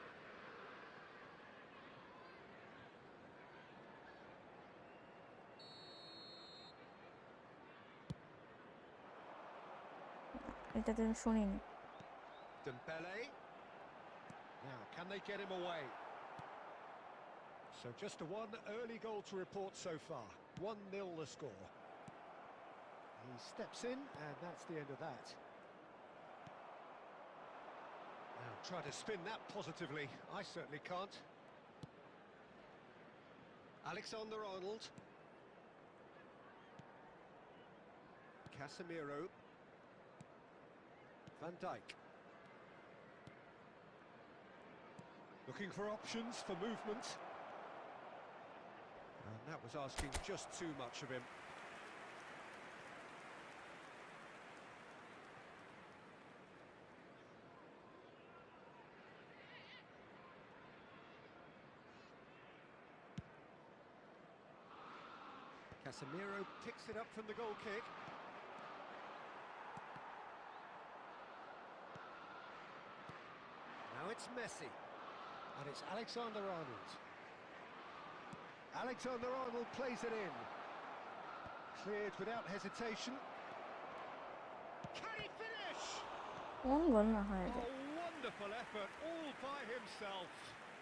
এটা তো শুনিনি। Dembele. Now, can they get him away? So just a one early goal to report so far. 1-0 the score. He steps in, and that's the end of that. Now, try to spin that positively. I certainly can't. Alexander-Arnold. Casemiro. Van Dijk. Looking for options for movement. And that was asking just too much of him. Casemiro picks it up from the goal kick. Now it's Messi. And it's Alexander-Arnold. Alexander-Arnold plays it in. Cleared without hesitation. Can he finish? কোন গোল না হয় A এটা? wonderful effort all by himself.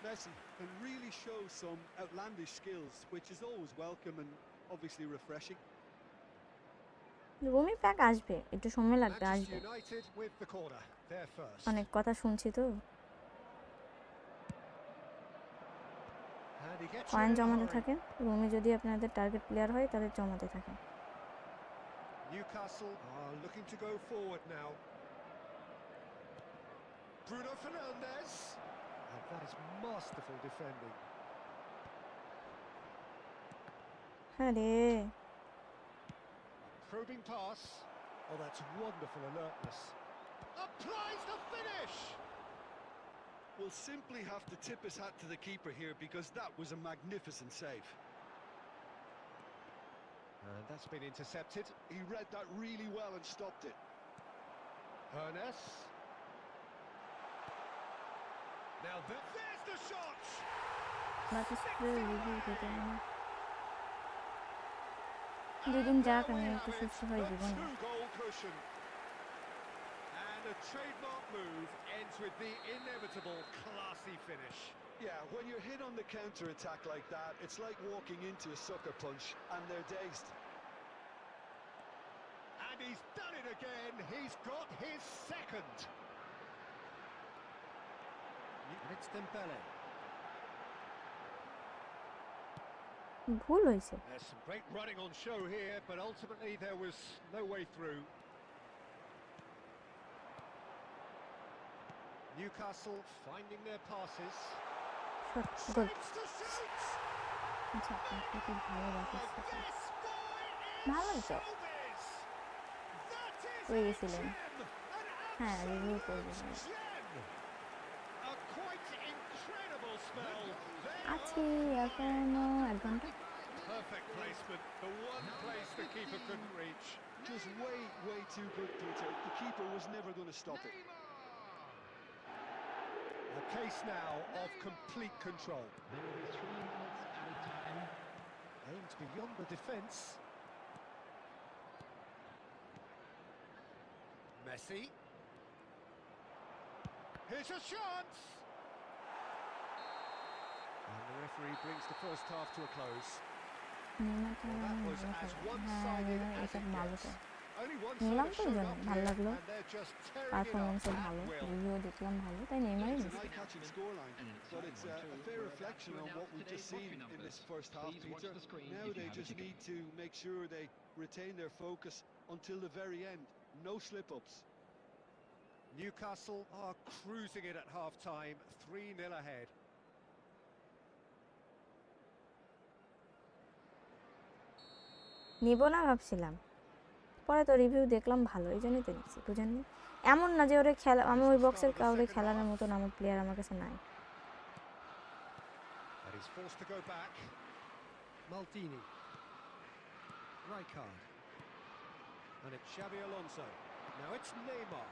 Messi can really show some outlandish skills, which is always welcome and obviously refreshing. Rumi pack আসবে, একটু সময় লাগবে, Manchester আসবে। United with the corner. They're first. অনেক কথা শুনছি তো, And he gets coin it in a জমাতে hurry. থাকেন। রুমি যদি আপনাদের টার্গেট প্লেয়ার হয় তাদের জমাতে থাকেন। Newcastle are looking to go forward now. Bruno Fernandes. And that is masterful defending. হ্যাঁ রে, Probing pass. Oh, that's wonderful alertness. Applies the finish! We'll simply have to tip his hat to the keeper here because that was a magnificent save. And that's been intercepted. He read that really well and stopped it. Ernest. Now there's the shot! বাকি spray review দিতে হবে। দুদিন যাক, আমি একটু সুস্থ হয়ে জীবন। Two-goal cushion. And the trademark move ends with the inevitable classy finish. Yeah, when you're hit on the counter-attack like that, it's like walking into a sucker punch and they're dazed. And he's done it again. He's got his second. And it's Dembele. ভুল হয়েছে। There's some great running on show here, but ultimately there was no way through. Newcastle finding their passes. Good. Shapes to shoot. আচ্ছা আপনি কি ভালো Oh, রাখছেন? this boy is ভালোই তো। showbiz. That is হয়ে a গেছিলেন। gem. An হ্যাঁ রিভিউ absolute করবো। gem. A quite incredible spell. আছি এখনো 1 ঘন্টা। Perfect placement. The one place the keeper couldn't reach. Just way too good, Peter. The keeper was never going to stop it. A case now of complete control. There will be 3 minutes added time. Aims beyond the defence. Messi. Here's a chance. And the referee brings the first half to a close. That was as one-sided as it gets. Only one নিলাম side তো showed জন্য up ভালো here, লাগলো, and they're just tearing it পারফরমেন্সও up ভালো, at will. Review দেখলাম ভালো, তাই নেইমারই It's an নিচ্ছি। eye-catching scoreline, but it's a fair reflection on what we've just seen in this first half, Peter. Now they just need to make sure they retain their focus until the very end. No slip-ups. Newcastle are cruising it at half-time, 3-0 ahead. নিব না ভাবছিলাম, পরে তো review দেখলাম ভালো, এই জন্যই তো নিচ্ছি, বুঝেননি? এমন না যে ওরে খেলা, আমি ওই বক্সের কাউরে খেলানোর মতন আমার প্লেয়ার আমার কাছে নাই। And he's forced to go back. Maldini. Rijkaard. And it's Xabi Alonso. Now it's Neymar.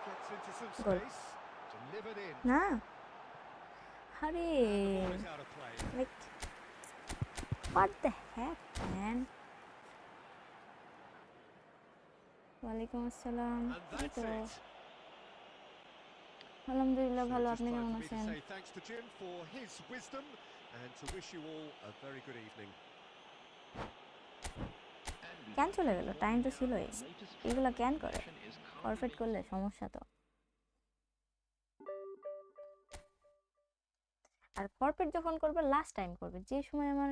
Gets into some Goal. space. Delivered in. না আরে And the ball is out of play. like what the heck man. ওয়ালাইকুম আসসালাম। And that's তো it. আলহামদুলিল্লাহ So ভালো, just আপনি time কেমন for me to আছেন? say thanks to Jim for his wisdom and to wish you all a very good evening. Can চলে গেল, টাইম তো ছিলই, এগুলো ক্যান করে পারফেক্ট করলে সমস্যা তো। আর পারফেক্ট যখন করবে লাস্ট টাইম করবে, যে সময় আমার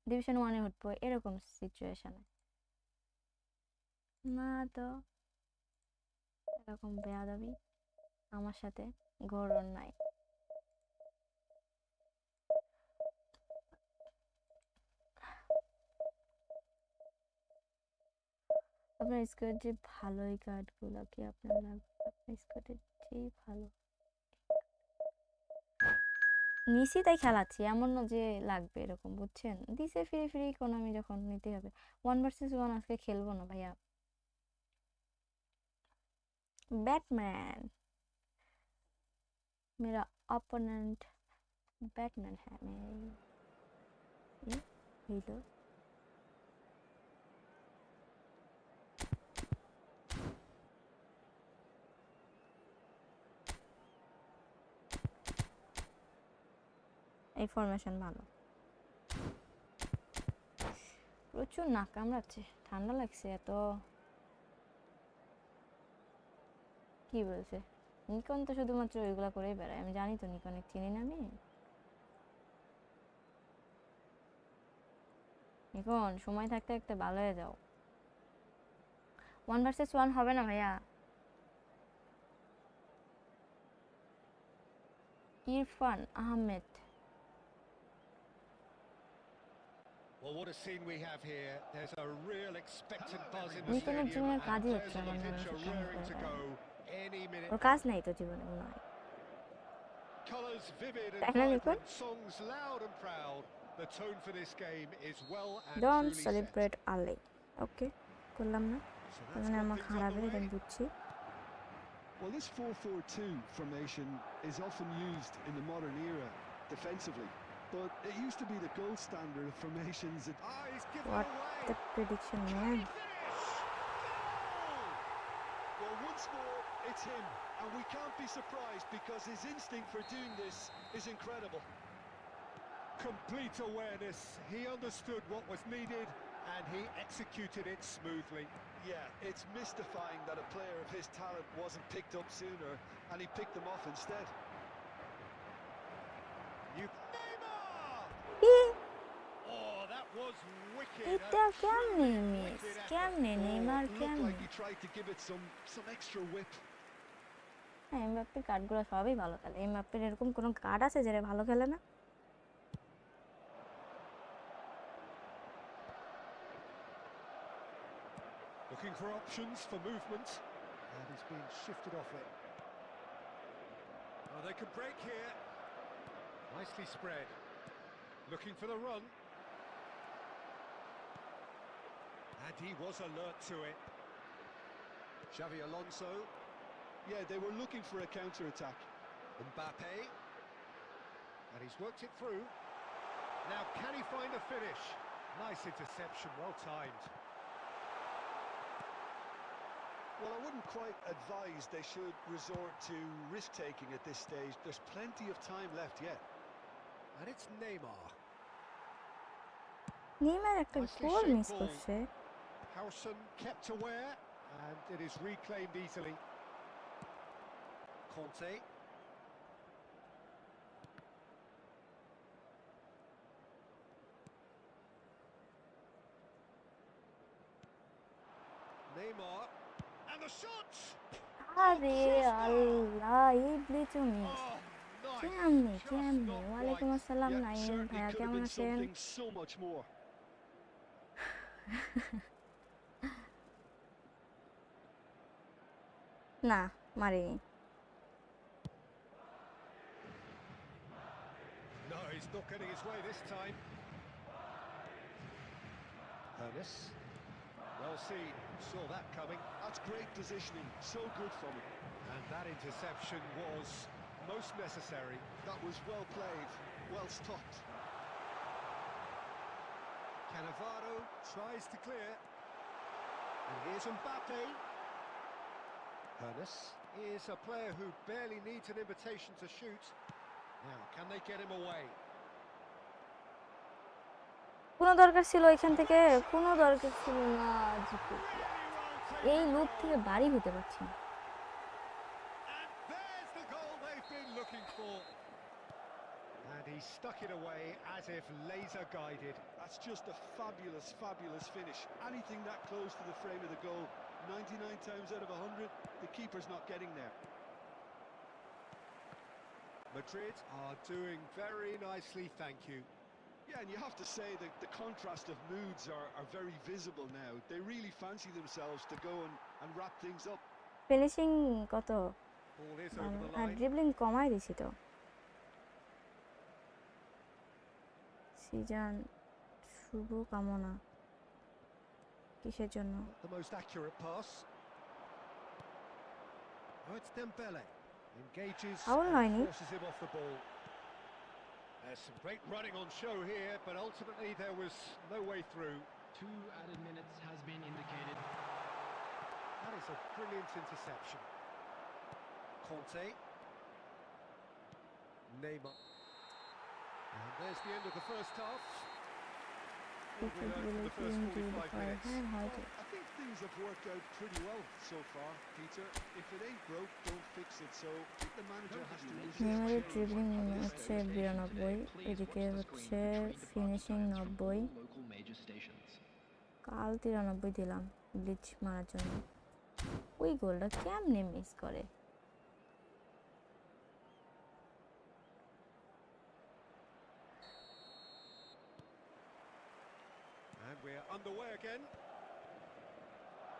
ডিভিশন 1-এ উঠবো এরকম সিচুয়েশনে, না তো এরকম বেয়াদবি আমার সাথে গড়ন নাই। আপনার স্কোয়াড যে ভালো, এই কার্ডগুলো কি আপনার লাগবে? আপনার স্কোয়াডের যেই ভালো নিছি তাই খেলাচ্ছি, এমন না যে লাগবে এরকম, বুঝছেন? দিছে ফ্রি ফ্রি কোন, আমি যখন নিতে হবে 1 ভার্সেস 1 আজকে খেলবো না ভাইয়া। बैटमैन मेरा ओपोनेंट बैटमैन है। मेरी ये हीरो এই ফরমেশন ভালো। প্রচুর নাক কামড়াচ্ছে, ঠান্ডা লাগছে এত। কি বলছে নিকন? তো শুধুমাত্র ওইগুলা করেই বেড়ায়, আমি জানি তো নিকন চিনি না আমি। নিকন সময় থাকতে থাকতে ভালো হয়ে যাও। 1 ভার্সেস 1 হবে না ভাইয়া। Irfan Ahmed. Well, what a scene we have here. There's a real expectant buzz in the নিকনের stadium, জীবনের and কাজই players হচ্ছে on আমার the মনে pitch হচ্ছে are কেন raring to করে, go any minute ওর now. কাজ নাই তো জীবনে মনে হয়। Colours vivid and তাই না Nikon? vibrant, songs loud and proud. The tone for this game is well and don't truly set. Celebrate early. Okay করলাম না, So তার that's মানে got আমার things খারাপ, এটা underway. বুঝছি। Well, this 4-4-2 formation is often used in the modern era defensively, but it used to be the gold standard of formations. He's given What away. the prediction, Can man. he finish? Goal! Well, It's him, and we can't be surprised because his instinct for doing this is incredible. Complete awareness. He understood what was needed and he executed it smoothly. Yeah, it's mystifying that a player of his talent wasn't picked up sooner, and he picked them off instead. Neymar! Oh, that was wicked. এটা কেমনে miss, কেমনে Neymar Looked কেমনে? like he tried to give it some extra whip. হ্যাঁ, এমবাপ্পের কার্ডগুলো সবই ভালো খেলে। এমবাপ্পের এরকম কোনো কার্ড আছে যেটা ভালো খেলে না? Looking for options for movement. And he's been shifted off it. Oh, they could break here. Nicely spread. Looking for the run. And he was alert to it. Xavi Alonso. Yeah, they were looking for a counter-attack. Mbappe. And he's worked it through. Now can he find a finish? Nice interception, well timed. Well, I wouldn't quite advise they should resort to risk-taking at this stage. There's plenty of time left yet. And it's Neymar. Neymar একটা Nicely গোল shaped miss ball. করছে। Howson kept aware, and it is reclaimed easily. Conte. Neymar. And the shot! আরে আল্লাহ, এই ব্লিচও miss. Oh, nice. কেমনে Just কেমনে? not ওয়ালাইকুম right. আসসালাম Yeah, Naim certainly ভাইয়া, could have কেমন been আছেন? something so much more. না, মারিনি। No, he's not getting his way this time. Ernest. Well seen. Saw that coming. That's great positioning. So good from him. And that interception was most necessary. That was well played, well stopped. Cannavaro tries to clear. And here's Mbappe. Ernest is a player who barely needs an invitation to shoot. Now, can they get him away? কোনো দরকার ছিল এখান থেকে? কোনো দরকার ছিল না Zippo. এই লুপ থেকে বাড়ি হতে পারছি না। And there's the goal they've been looking for. And he stuck it away as if laser guided. That's just a fabulous, fabulous finish. Anything that close to the frame of the goal, 99 times out of 100, the keeper's not getting there. Madrid are doing very nicely, thank you. Yeah, and you have to say that the contrast of moods are very visible now. They really fancy themselves to go and wrap things up. Finishing কত? Ball is over the আর line. Dribbling কমাই দিছি তো। Season শুভ কামনা। কিসের জন্য? The most accurate pass. Oh, it's Dembele. Engages Foul and হয়নি। forces him off the ball. There's some great running on show here, but ultimately there was no way through. 2 added minutes has been indicated. That is a brilliant interception. Conte. Neymar. And there's the end of the first half. What have we learned from the first 45 minutes? হ্যাঁ হয়তো। I think things have worked out pretty well so far, Peter. If it ain't broke, don't fix it. So I think the manager has to look at নেইমারের his dribbling change. হচ্ছে 92, এদিকে হচ্ছে finishing 90, Local major stations. কাল 93 দিলাম bleach মারার জন্য। ওই গোলটা কেমনে মিস করে? And we're underway again.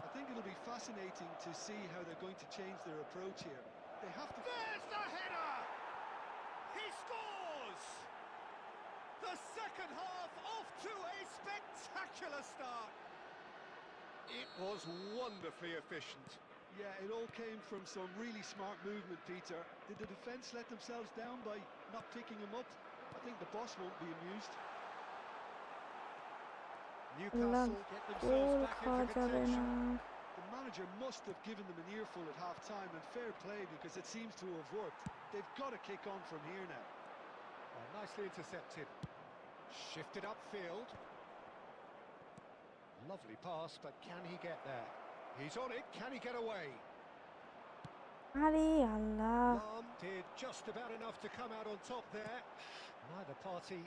I think it'll be fascinating to see how they're going to change their approach here. They have to... There's the header! He scores! The second half off to a spectacular start. It was wonderfully efficient. Yeah, it all came from some really smart movement, Peter. Did the defence let themselves down by not picking him up? I think the boss won't be amused. Newcastle get themselves goal back খাওয়া into যাবে না। contention. The manager manager must have given them an earful at half-time, and fair play because it seems to have worked. They've got to kick on from here now. Oh, nicely intercepted. Shifted upfield. Lovely pass, but can he get there? He's on it. Can he get away? আরে আল্লাহ, Lam did just about enough to come out on top there. Neither party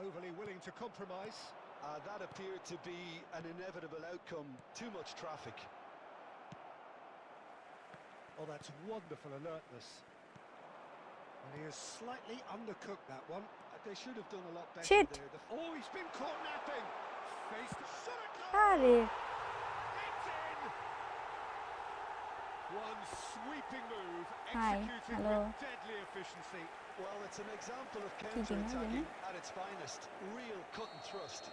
overly willing to compromise. That appeared to be an inevitable outcome. Too much traffic. Oh, that's wonderful alertness. And he has slightly undercooked that one. They should have done a lot better Shit. there. Oh, he's been caught napping. Faced the shot at goal. আরে It's in. One sweeping move, Hi, executed hello. with deadly efficiency. Well, it's an example of Tiki, counter-attacking at its finest. Real cut and thrust.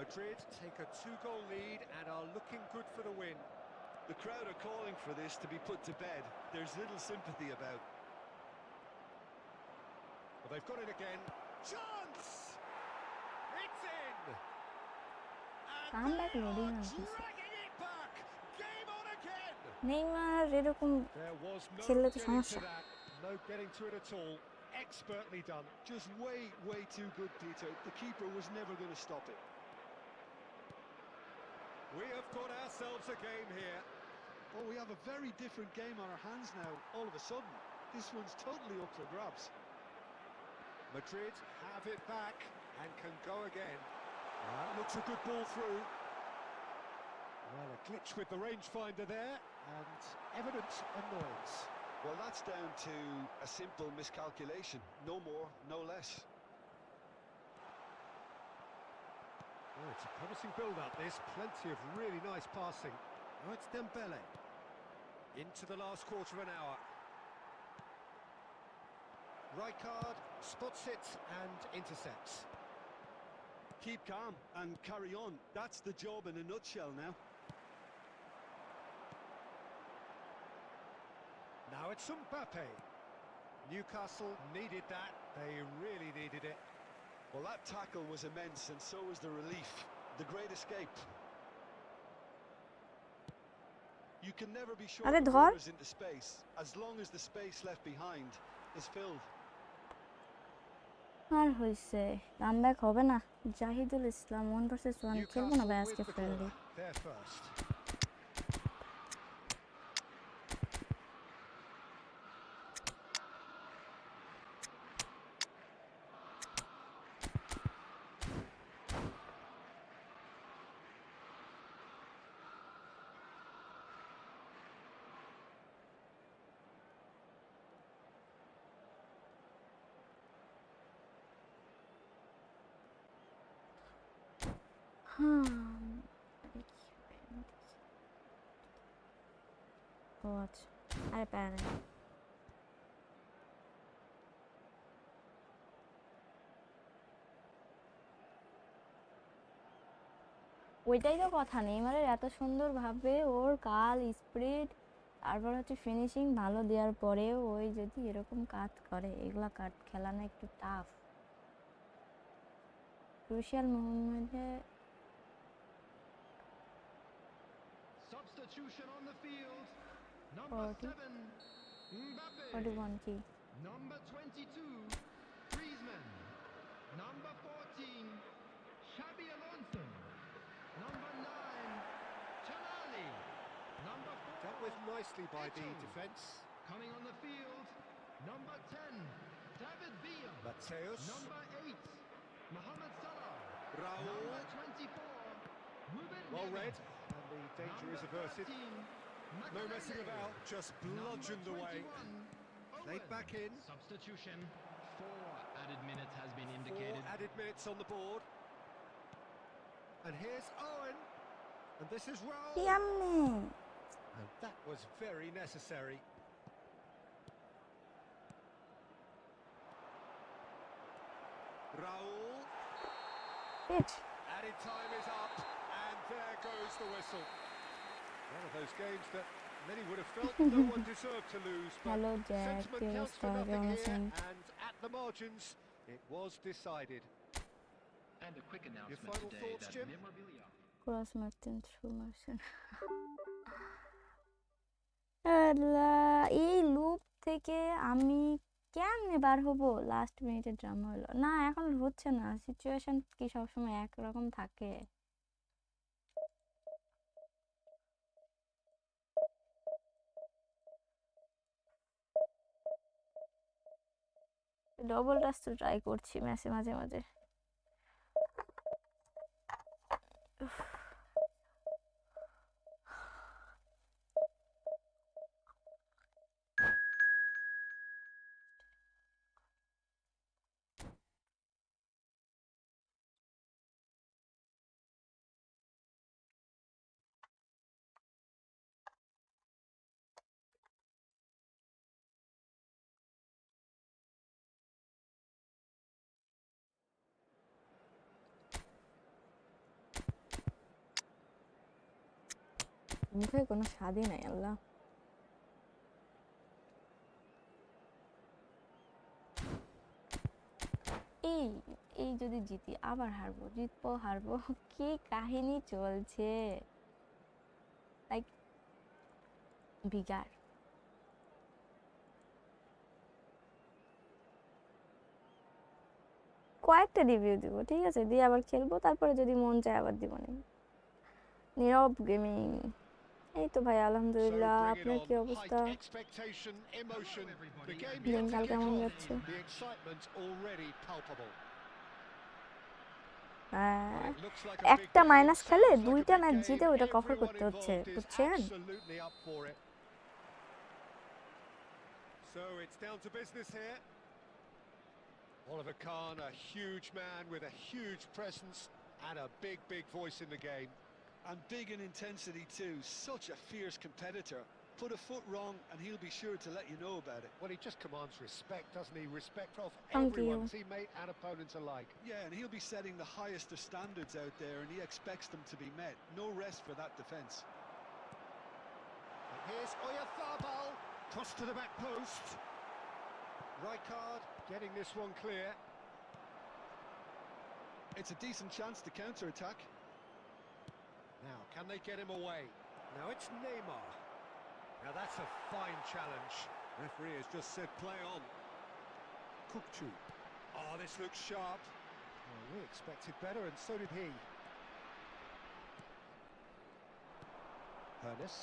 Madrid take a 2-goal lead and are looking good for the win. The crowd are calling for this to be put to bed. There's little sympathy about. Well, they've got it again. Chance! It's in! And Comeback they loading are on this. dragging it back! Game on again! Neymar এরকম There was no খেললে তো getting সমস্যা। to that. No getting to it at all. Expertly done. Just way too good, Peter. The keeper was never going to stop it. We have got ourselves a game here. Oh, we have a very different game on our hands now, all of a sudden. This one's totally up for grabs. Madrid have it back and can go again. That looks a good ball through. Well, a glitch with the rangefinder there and evident annoyance. Well, that's down to a simple miscalculation. No more, no less. Oh, it's a promising build-up, this. Plenty of really nice passing. Oh, it's Dembele. Into the last quarter of an hour. Rijkaard spots it and intercepts. Keep calm and carry on. That's the job in a nutshell now. Now it's Mbappe. Newcastle needed that. They really needed it. Well, that tackle was immense, and so was the relief. The great escape. You can never be sure আরে the ধর। ball is into space, as long as the space left behind is filled. আর হইছে, comeback হবে না। জাহিদুল ইসলাম 1 vs 1 খেলবো না ভাই Newcastle আজকে with the friendly. corner. They're first. ও আচ্ছা, আরে প্যারা নেই। ওইটাই তো কথা, নেইমারের এত সুন্দরভাবে ওর কাল স্প্রিড, তারপর হচ্ছে ফিনিশিং ভালো দেওয়ার পরেও ওই যদি এরকম কাজ করে, এগুলা কাট খেলানো একটু টাফ। ক্রুশিয়াল মুভমেন্টে Substitution on the field. Number 40, 7, Mbappe. 41 কি Number 22, Griezmann. Number 14, Xabi Alonso. Number 9, Tonali. Number 4, Dealt with nicely by the Ito. defence. Coming on the field, number 10, David Villa. Mateus. Number 8, Mohamed Salah. Raul. Number 24, Ruben Well Neves. read. And the danger is averted. 13, No messing about, just bludgeoned away. Played back in. Substitution. 4 added minutes has been 4 indicated. added minutes on the board. And here's Owen. And this is Raul. কেমনে And that was very necessary. Raul. পিট Added time is up. And there goes the whistle. One of those games that many would have felt no one deserved to lose. But hello Jack, কি sentiment counts অবস্থা, for nothing কেমন here. আছেন? And at the margins, it was decided. And a quick announcement final today thoughts, that Jim? memorabilia cross মারতেন, through মারছেন। আল্লাহ, এই loop থেকে আমি কেমনে বার হবো? লাস্ট মিনিটে ড্রামা হলো না, এখন হচ্ছে না। সিচুয়েশন কি সবসময় একরকম থাকে? ডবল টাচ তো ট্রাই করছি ম্যাচে মাঝে মাঝে। মুখে কোনো স্বাদই নাই আল্লাহ। এই এই যদি জিতি আবার হারবো, জিতবো হারবো, কি কাহিনী চলছে! Like bigger. কয়েকটা রিভিউ দিব, ঠিক আছে, দিয়ে আবার খেলবো, তারপরে যদি মন চায় আবার দিব না। নীরব গেমিং। এই তো ভাই আলহামদুলিল্লাহ, আপনার কি অবস্থা? দিনকাল কেমন যাচ্ছে? একটা মাইনাস খেলে 2টা ম্যাচ জিতে ওটা কভার করতে হচ্ছে, বুঝছেন? So it's down to business here. Oliver Kahn, a huge man with a huge presence and a big voice in the game. And big in intensity too. Such a fierce competitor. Put a foot wrong and he'll be sure to let you know about it. Well, he just commands respect, doesn't he? Respect of Thank everyone, you. teammate and opponent alike. Yeah, and he'll be setting the highest of standards out there and he expects them to be met. No rest for that defence. And here's Oyarzabal, tossed to the back post. Rijkaard getting this one clear. It's a decent chance to counter-attack. Now, can they get him away? Now it's Neymar. Now that's a fine challenge. Referee has just said play on. Kukçu. Oh, this looks sharp. Well, we expected better, and so did he. Hernes.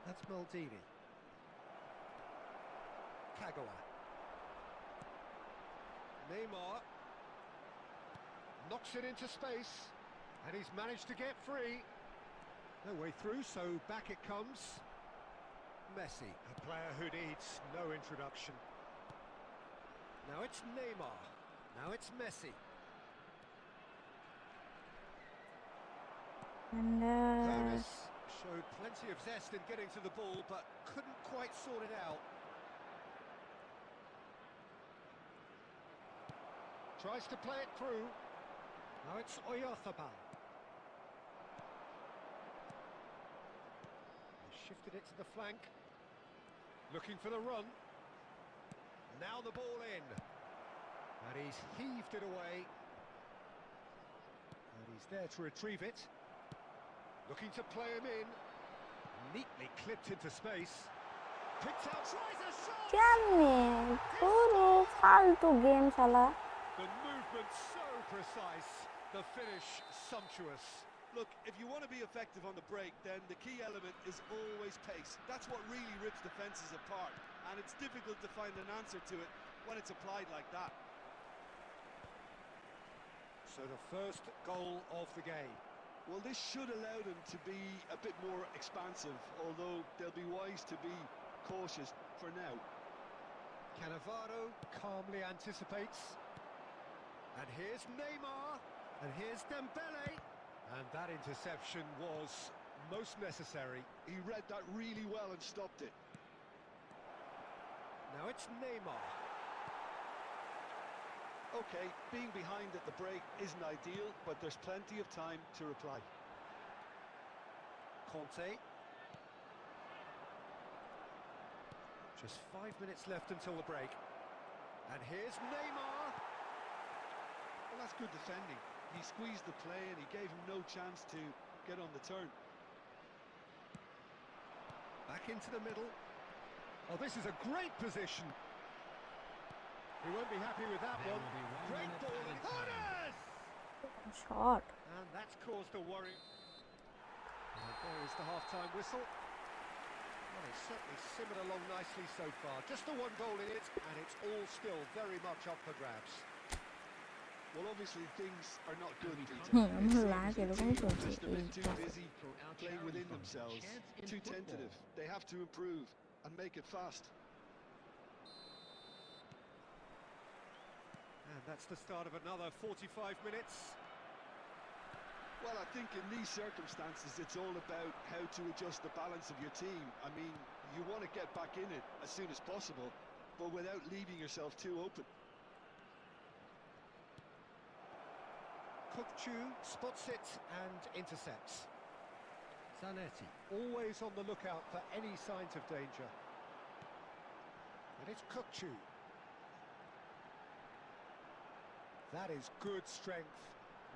That's Maldini. Kagawa. Neymar. Knocks it into space. And he's managed to get free. No way through, so back it comes. Messi, a player who needs no introduction. Now it's Neymar. Now it's Messi. And Hernes showed plenty of zest in getting to the ball, but couldn't quite sort it out. Tries to play it through. Now it's Oyarzabal. Shifted it to the flank. Looking for the run. Now the ball in. And he's heaved it away. And he's there to retrieve it. Looking to play him in. Neatly clipped into space. Picked out, tries a shot! কেমনে পুরো ফালতু game শালা। The movement so precise. The finish sumptuous. Look, if you want to be effective on the break, then the key element is always pace. That's what really rips defences apart, and it's difficult to find an answer to it when it's applied like that. So the first goal of the game. Well, this should allow them to be a bit more expansive, although they'll be wise to be cautious for now. Cannavaro calmly anticipates. And here's Neymar. And here's Dembele. And that interception was most necessary. He read that really well and stopped it. Now it's Neymar. Okay, being behind at the break isn't ideal, but there's plenty of time to reply. Conte. Just 5 minutes left until the break. And here's Neymar. Well, that's good defending. He squeezed the play and he gave him no chance to get on the turn. Back into the middle. Oh, this is a great position. He won't be happy with that There one. will be 1 Great minute ball. added Corners! Shot. And that's caused a worry. And there is the half-time whistle. Well, it's certainly simmered along nicely so far. Just the one goal in it, and it's all still very much up for grabs. Well, obviously things are not good, Peter. I'm It seems lag the এরকমই team are চলছে just a bit এই too busy playing within themselves, too tentative. They have to improve and make it fast. And that's the start of another 45 minutes. Well, I think in these circumstances, it's all about how to adjust the balance of your team. I mean, you want to get back in it as soon as possible, but without leaving yourself too open. Kukchu spots it and intercepts. Zanetti always on the lookout for any signs of danger. And it's Kukchu. That is good strength.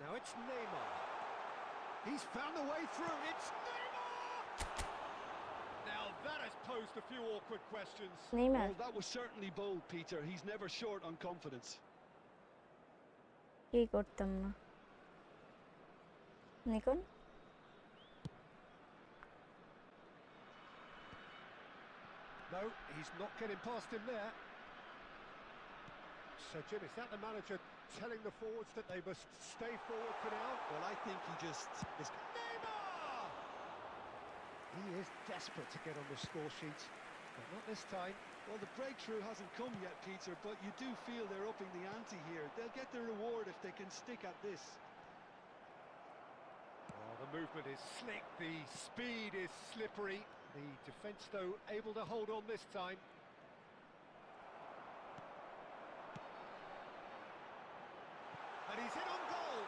Now it's Neymar. He's found a way through. It's Neymar! Now that has posed a few awkward questions. Neymar. Well, that was certainly bold, Peter. He's never short on confidence. কি করতাম না Nikon No, he's not getting past him there. So, Jim, is that the manager telling the forwards that they must stay forward for now? Well, I think he just is. Neymar! He is desperate to get on the score sheet, but not this time. Well, the breakthrough hasn't come yet, Peter, but you do feel they're upping the ante here. They'll get their reward if they can stick at this. Oh, the movement is slick, the speed is slippery. The defence, though, able to hold on this time. And he's in on goal.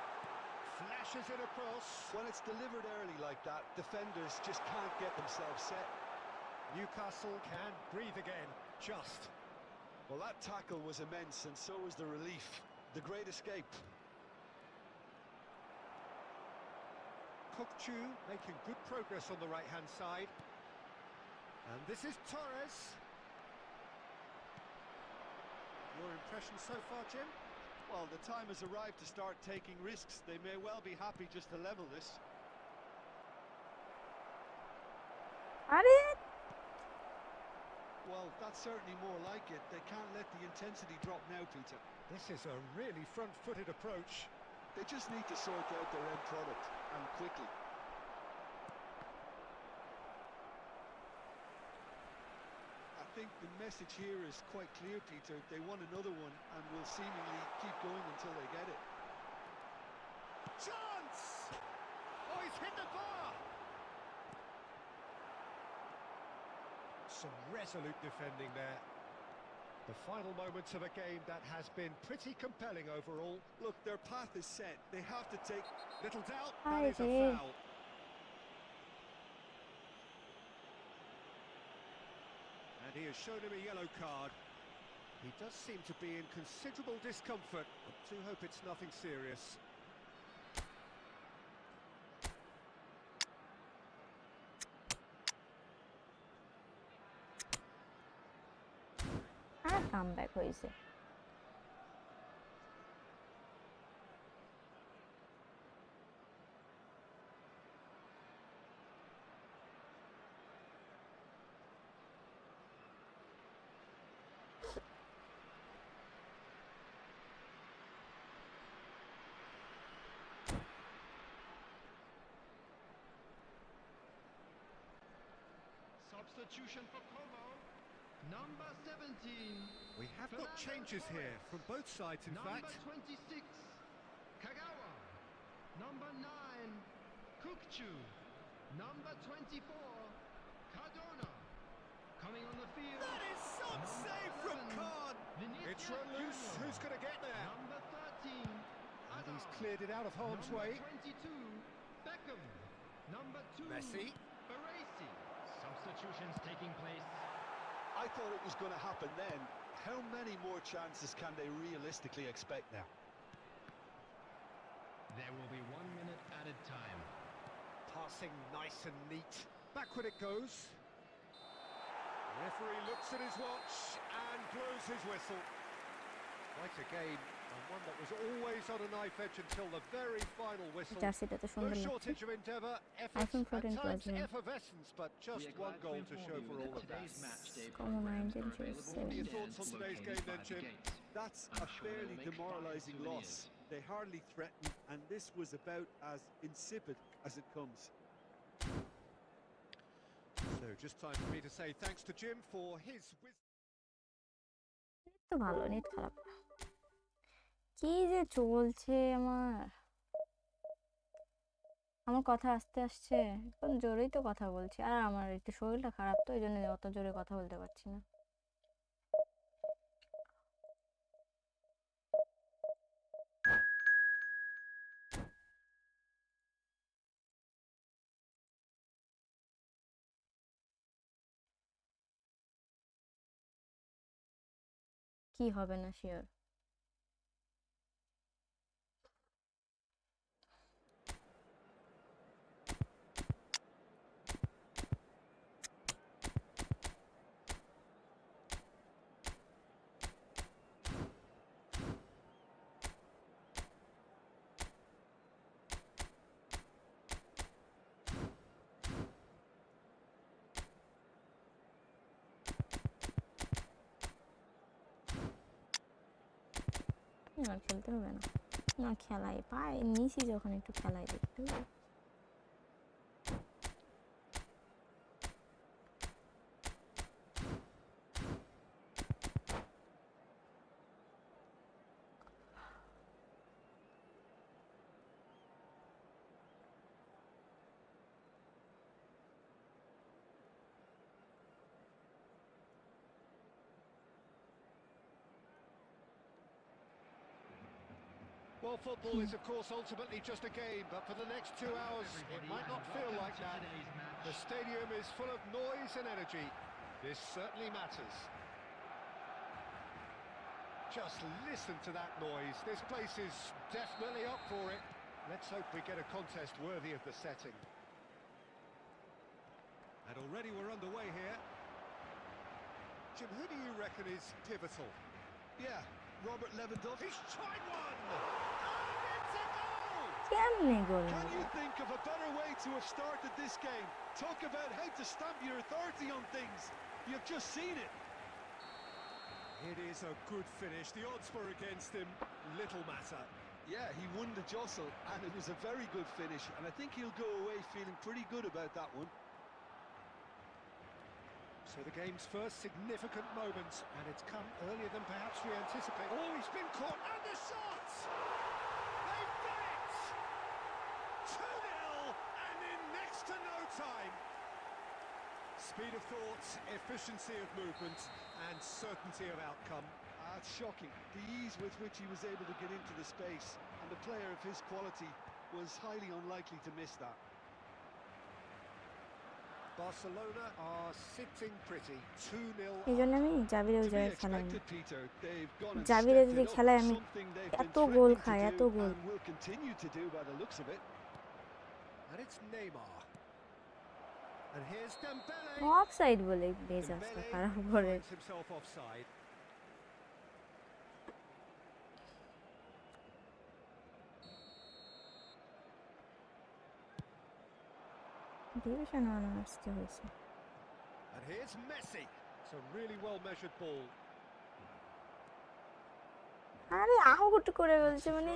Flashes it across. When it's delivered early like that, defenders just can't get themselves set. Newcastle can breathe again, just. Well, that tackle was immense, and so was the relief. The great escape. Kukchu making good progress on the right-hand side. And this is Torres. Your impression so far, Jim? Well, the time has arrived to start taking risks. They may well be happy just to level this. আরে Well, that's certainly more like it. They can't let the intensity drop now, Peter. This is a really front-footed approach. They just need to sort out their end product, and quickly. I think the message here is quite clear, Peter. They want another one and will seemingly keep going until they get it. Chance! Oh, he's hit the bar! Some resolute defending there. The final moments of a game that has been pretty compelling overall. Look, their path is set. They have to take... Little doubt, Hi, that is a dear. foul. And he has shown him a yellow card. He does seem to be in considerable discomfort. I do hope it's nothing serious. আর come back হয়েছে Substitution for Como. Number 17. We have got changes here from both sides, in Number fact. 26. Kagawa. Number 9. Kukchu. Number 24. Cardona. Coming on the field. That is some Number save from 11, Khan. Vinicius It's run loose. Junior. Who's going to get there? Number 13. And he's Adam. cleared it out of harm's Number way. 22. Beckham. Number 2. Messi. Baresi. Substitutions taking place. I thought it was going to happen then. How many more chances can they realistically expect now? There will be 1 minute added time. Passing nice and neat. Backward it goes. Referee looks at his watch and blows his whistle. Quite a game, and one that was always on a knife edge until the very final whistle. জার্সিটা তো No সুন্দর লাগছে shortage of endeavour, effort, iPhone at 14 Plus times নেই effervescence, but just one goal to show for all of that. Como 19 What are your thoughts on today's game then, Jim? That's a fairly demoralising loss. They hardly threatened, and this was about as insipid as it comes. So just time for me to say thanks to Jim for his wisdom. তো ভালো net খারাপ না কি যে চলছে আমার আমার কথা আস্তে আসছে এখন জোরেই তো কথা বলছি আর আমার একটু শরীরটা খারাপ তো এই জন্য অত জোরে কথা বলতে পারছি না কি হবে না শিওর না খেলতে হবে না না খেলাই পায় নিচি যখন একটু খেলাই দেখতে হবে Well, football is, of course, ultimately just a game, but for the next 2 hours, it might not feel like that. The stadium is full of noise and energy. This certainly matters. Just listen to that noise. This place is definitely up for it. Let's hope we get a contest worthy of the setting. And already we're underway here. Jim, who do you reckon is pivotal? Yeah, Robert Lewandowski. He's tried one! And it's a goal! কেমনে গোল Can you think of a better way to have started this game? Talk about how to stamp your authority on things. You've just seen it. It is a good finish. The odds were against him. Little matter. Yeah, he won the jostle, and it was a very good finish, and I think he'll go away feeling pretty good about that one. So the game's first significant moment, and it's come earlier than perhaps we anticipate. Oh, he's been caught, and the shot! They've got it! 2-0, and in next to no time. Speed of thought, efficiency of movement, and certainty of outcome. It's shocking, the ease with which he was able to get into the space, and a player of his quality was highly unlikely to miss that. Barcelona are sitting pretty. 2-0. এই জন্য আমি জাবিরে ওই To be জায়গায় খেলাই না expected, Peter. They've gone and জাবিরে stepped যদি it up, খেলায় আমি something they've been এত গোল threatening খায় to এত do goal and will continue to do by the looks of it. And it's Neymar. And here's Dembele. Offside বলে মেজাজটা খারাপ করে Finds himself offside. Division one আজকে হয়েছে And here's Messi. It's a really well measured ball. আরে আহুট করে বলছে মানে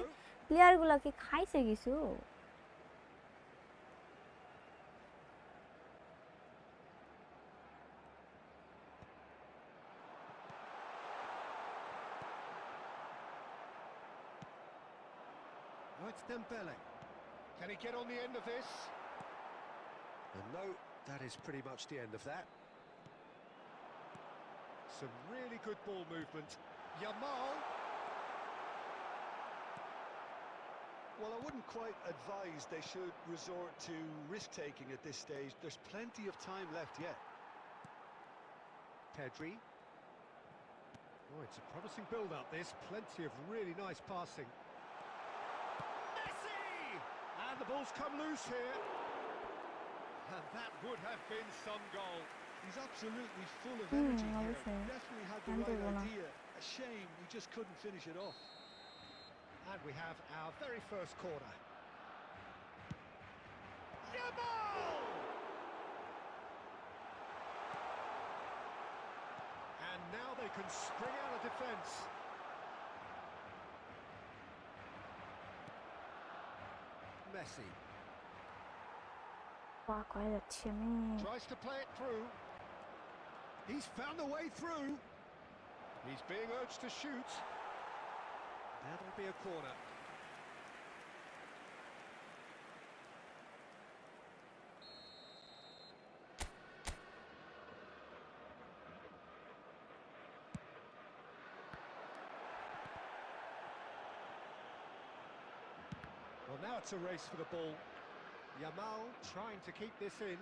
প্লেয়ার গুলাকে খাইছে কিছু Oh, it's Dembele. Can he get on the end of this? And no, that is pretty much the end of that. Some really good ball movement. Yamal. Well, I wouldn't quite advise they should resort to risk-taking at this stage. There's plenty of time left yet. Pedri. Oh, it's a promising build-up, this. Plenty of really nice passing. Messi! the ball's come loose here. And that would have been some goal. He's absolutely full of energy here. obviously. Definitely had the And right Dubona. idea. A shame he just couldn't finish it off. And we have our very first corner. Jamal! And now they can spring out of defence. Messi tries to play it through. He's found a way through. He's being urged to shoot. That'll be a corner. Well, now it's a race for the ball. Yamal trying to keep this in.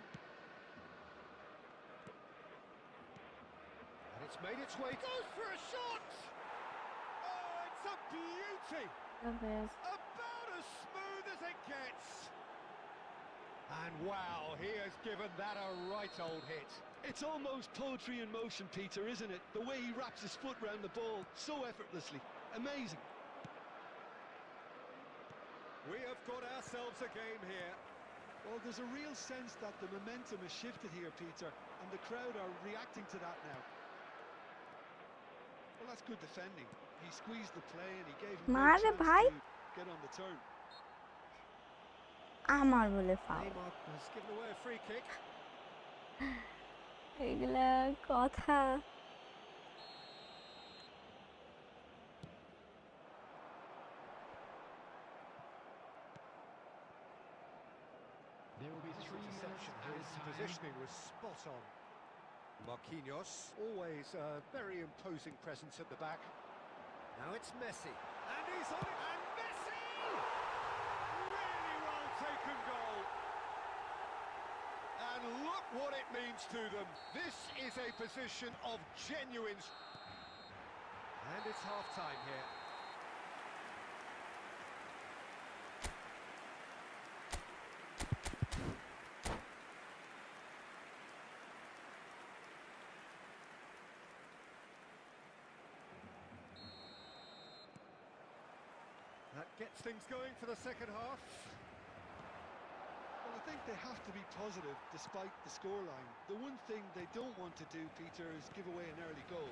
And it's made its way. Goes for a shot! Oh, it's a beauty! About as smooth as it gets. And wow, he has given that a right old hit. It's almost poetry in motion, Peter, isn't it? The way he wraps his foot round the ball so effortlessly. Amazing. We have got ourselves a game here. Well, there's a real sense that the momentum has shifted here, Peter, and the crowd are reacting to that now. Well, that's good defending. He squeezed the play and he gave him no Mare chance bhai. to get on the turn. আমার বলে foul Neymar has given away a free kick. এগুলা কথা There will be 3 minutes Interception. added His time. positioning was spot on. Marquinhos, always a very imposing presence at the back. Now it's Messi. And he's on it. And Messi! Really well taken goal. And look what it means to them. This is a position of genuine... And it's half-time here. That gets things going for the second half. Well, I think they have to be positive despite the scoreline. The one thing they don't want to do, Peter, is give away an early goal.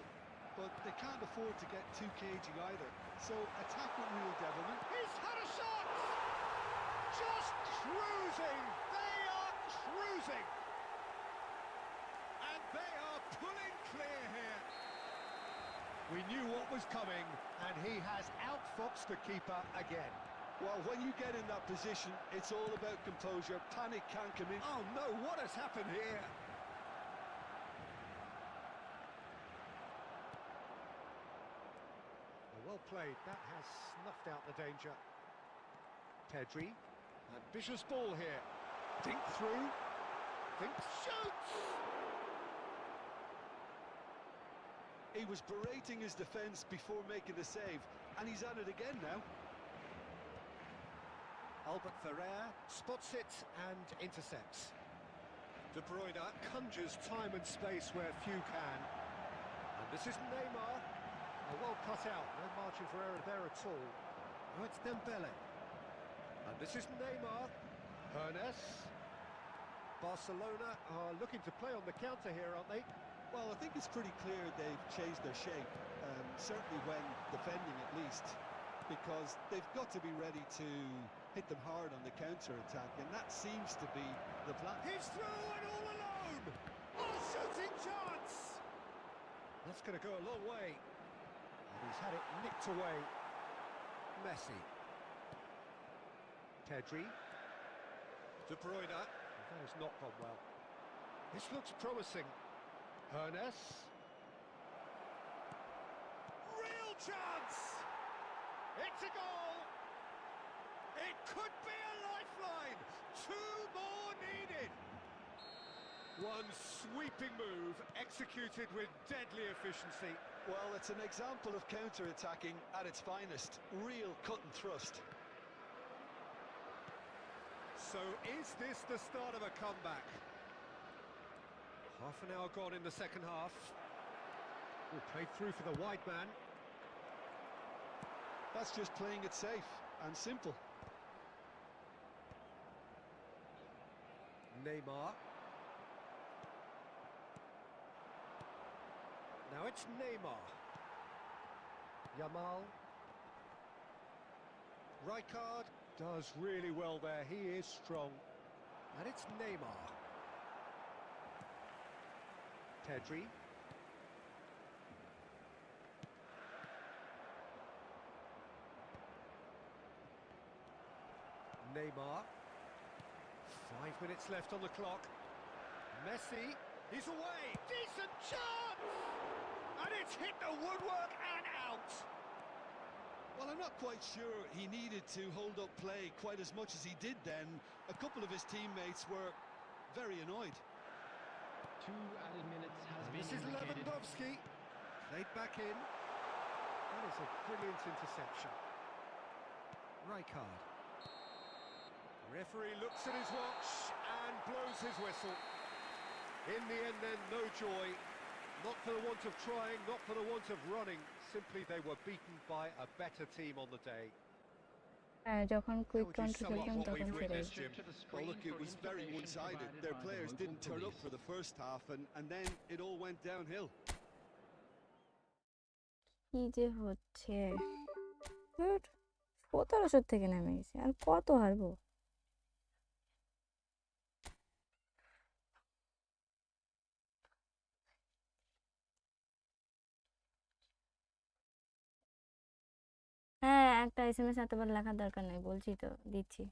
But they can't afford to get too cagey either. So attack with real devilment. He's had a shot! Just cruising! They are cruising! And they are pulling clear here. We knew what was coming, and he has outfoxed the keeper again. Well, when you get in that position, it's all about composure. Panic can't come in. Oh no, what has happened here? Well played, that has snuffed out the danger. Pedri, ambitious ball here. Dink through, Dink shoots! He was berating his defence before making the save, and he's at it again now. Albert Ferrer spots it and intercepts. De Bruyne conjures time and space where few can. And this is Neymar. Well cut out, no margin for error there at all. Now it's Dembele. And this is Neymar. Hernes. Barcelona are looking to play on the counter here, aren't they? Well, I think it's pretty clear they've changed their shape, certainly when defending at least, because they've got to be ready to hit them hard on the counter-attack, and that seems to be the plan. He's through and all alone! Oh, shooting chance! That's going to go a long way. And he's had it nicked away. Messi. Pedri. De Bruyne. That has not gone well. This looks promising. Hernes. Real chance! It's a goal! It could be a lifeline! 2 more needed! One sweeping move, executed with deadly efficiency. Well, it's an example of counter-attacking at its finest. Real cut and thrust. So is this the start of a comeback? Half an hour gone in the second half. Played through for the wide man. That's just playing it safe and simple. Neymar. Now it's Neymar. Yamal. Rijkaard does really well there. He is strong. And it's Neymar. Pedri. Neymar. 5 minutes left on the clock. Messi. He's away. Decent chance! And it's hit the woodwork and out. Well, I'm not quite sure he needed to hold up play quite as much as he did then. A couple of his teammates were very annoyed. 2 added minutes has This been is indicated. Lewandowski. Played back in. That is a brilliant interception. Rijkaard. Referee looks at his watch and blows his whistle. In the end then, no joy. Not for the want of trying, not for the want of running. Simply they were beaten by a better team on the day. যখন quick would you counter sum up খেলতাম what তখন we've সেটাই witnessed, Jim? Well, look, it was very one-sided. Their players didn't turn up for the first half, and then it all went downhill. কি যে হচ্ছে 1700 থেকে নেমে গেছে আর কত হারবো। হ্যাঁ, একটা এসএমএস এতবার লেখার দরকার নেই, বলছি তো দিচ্ছি।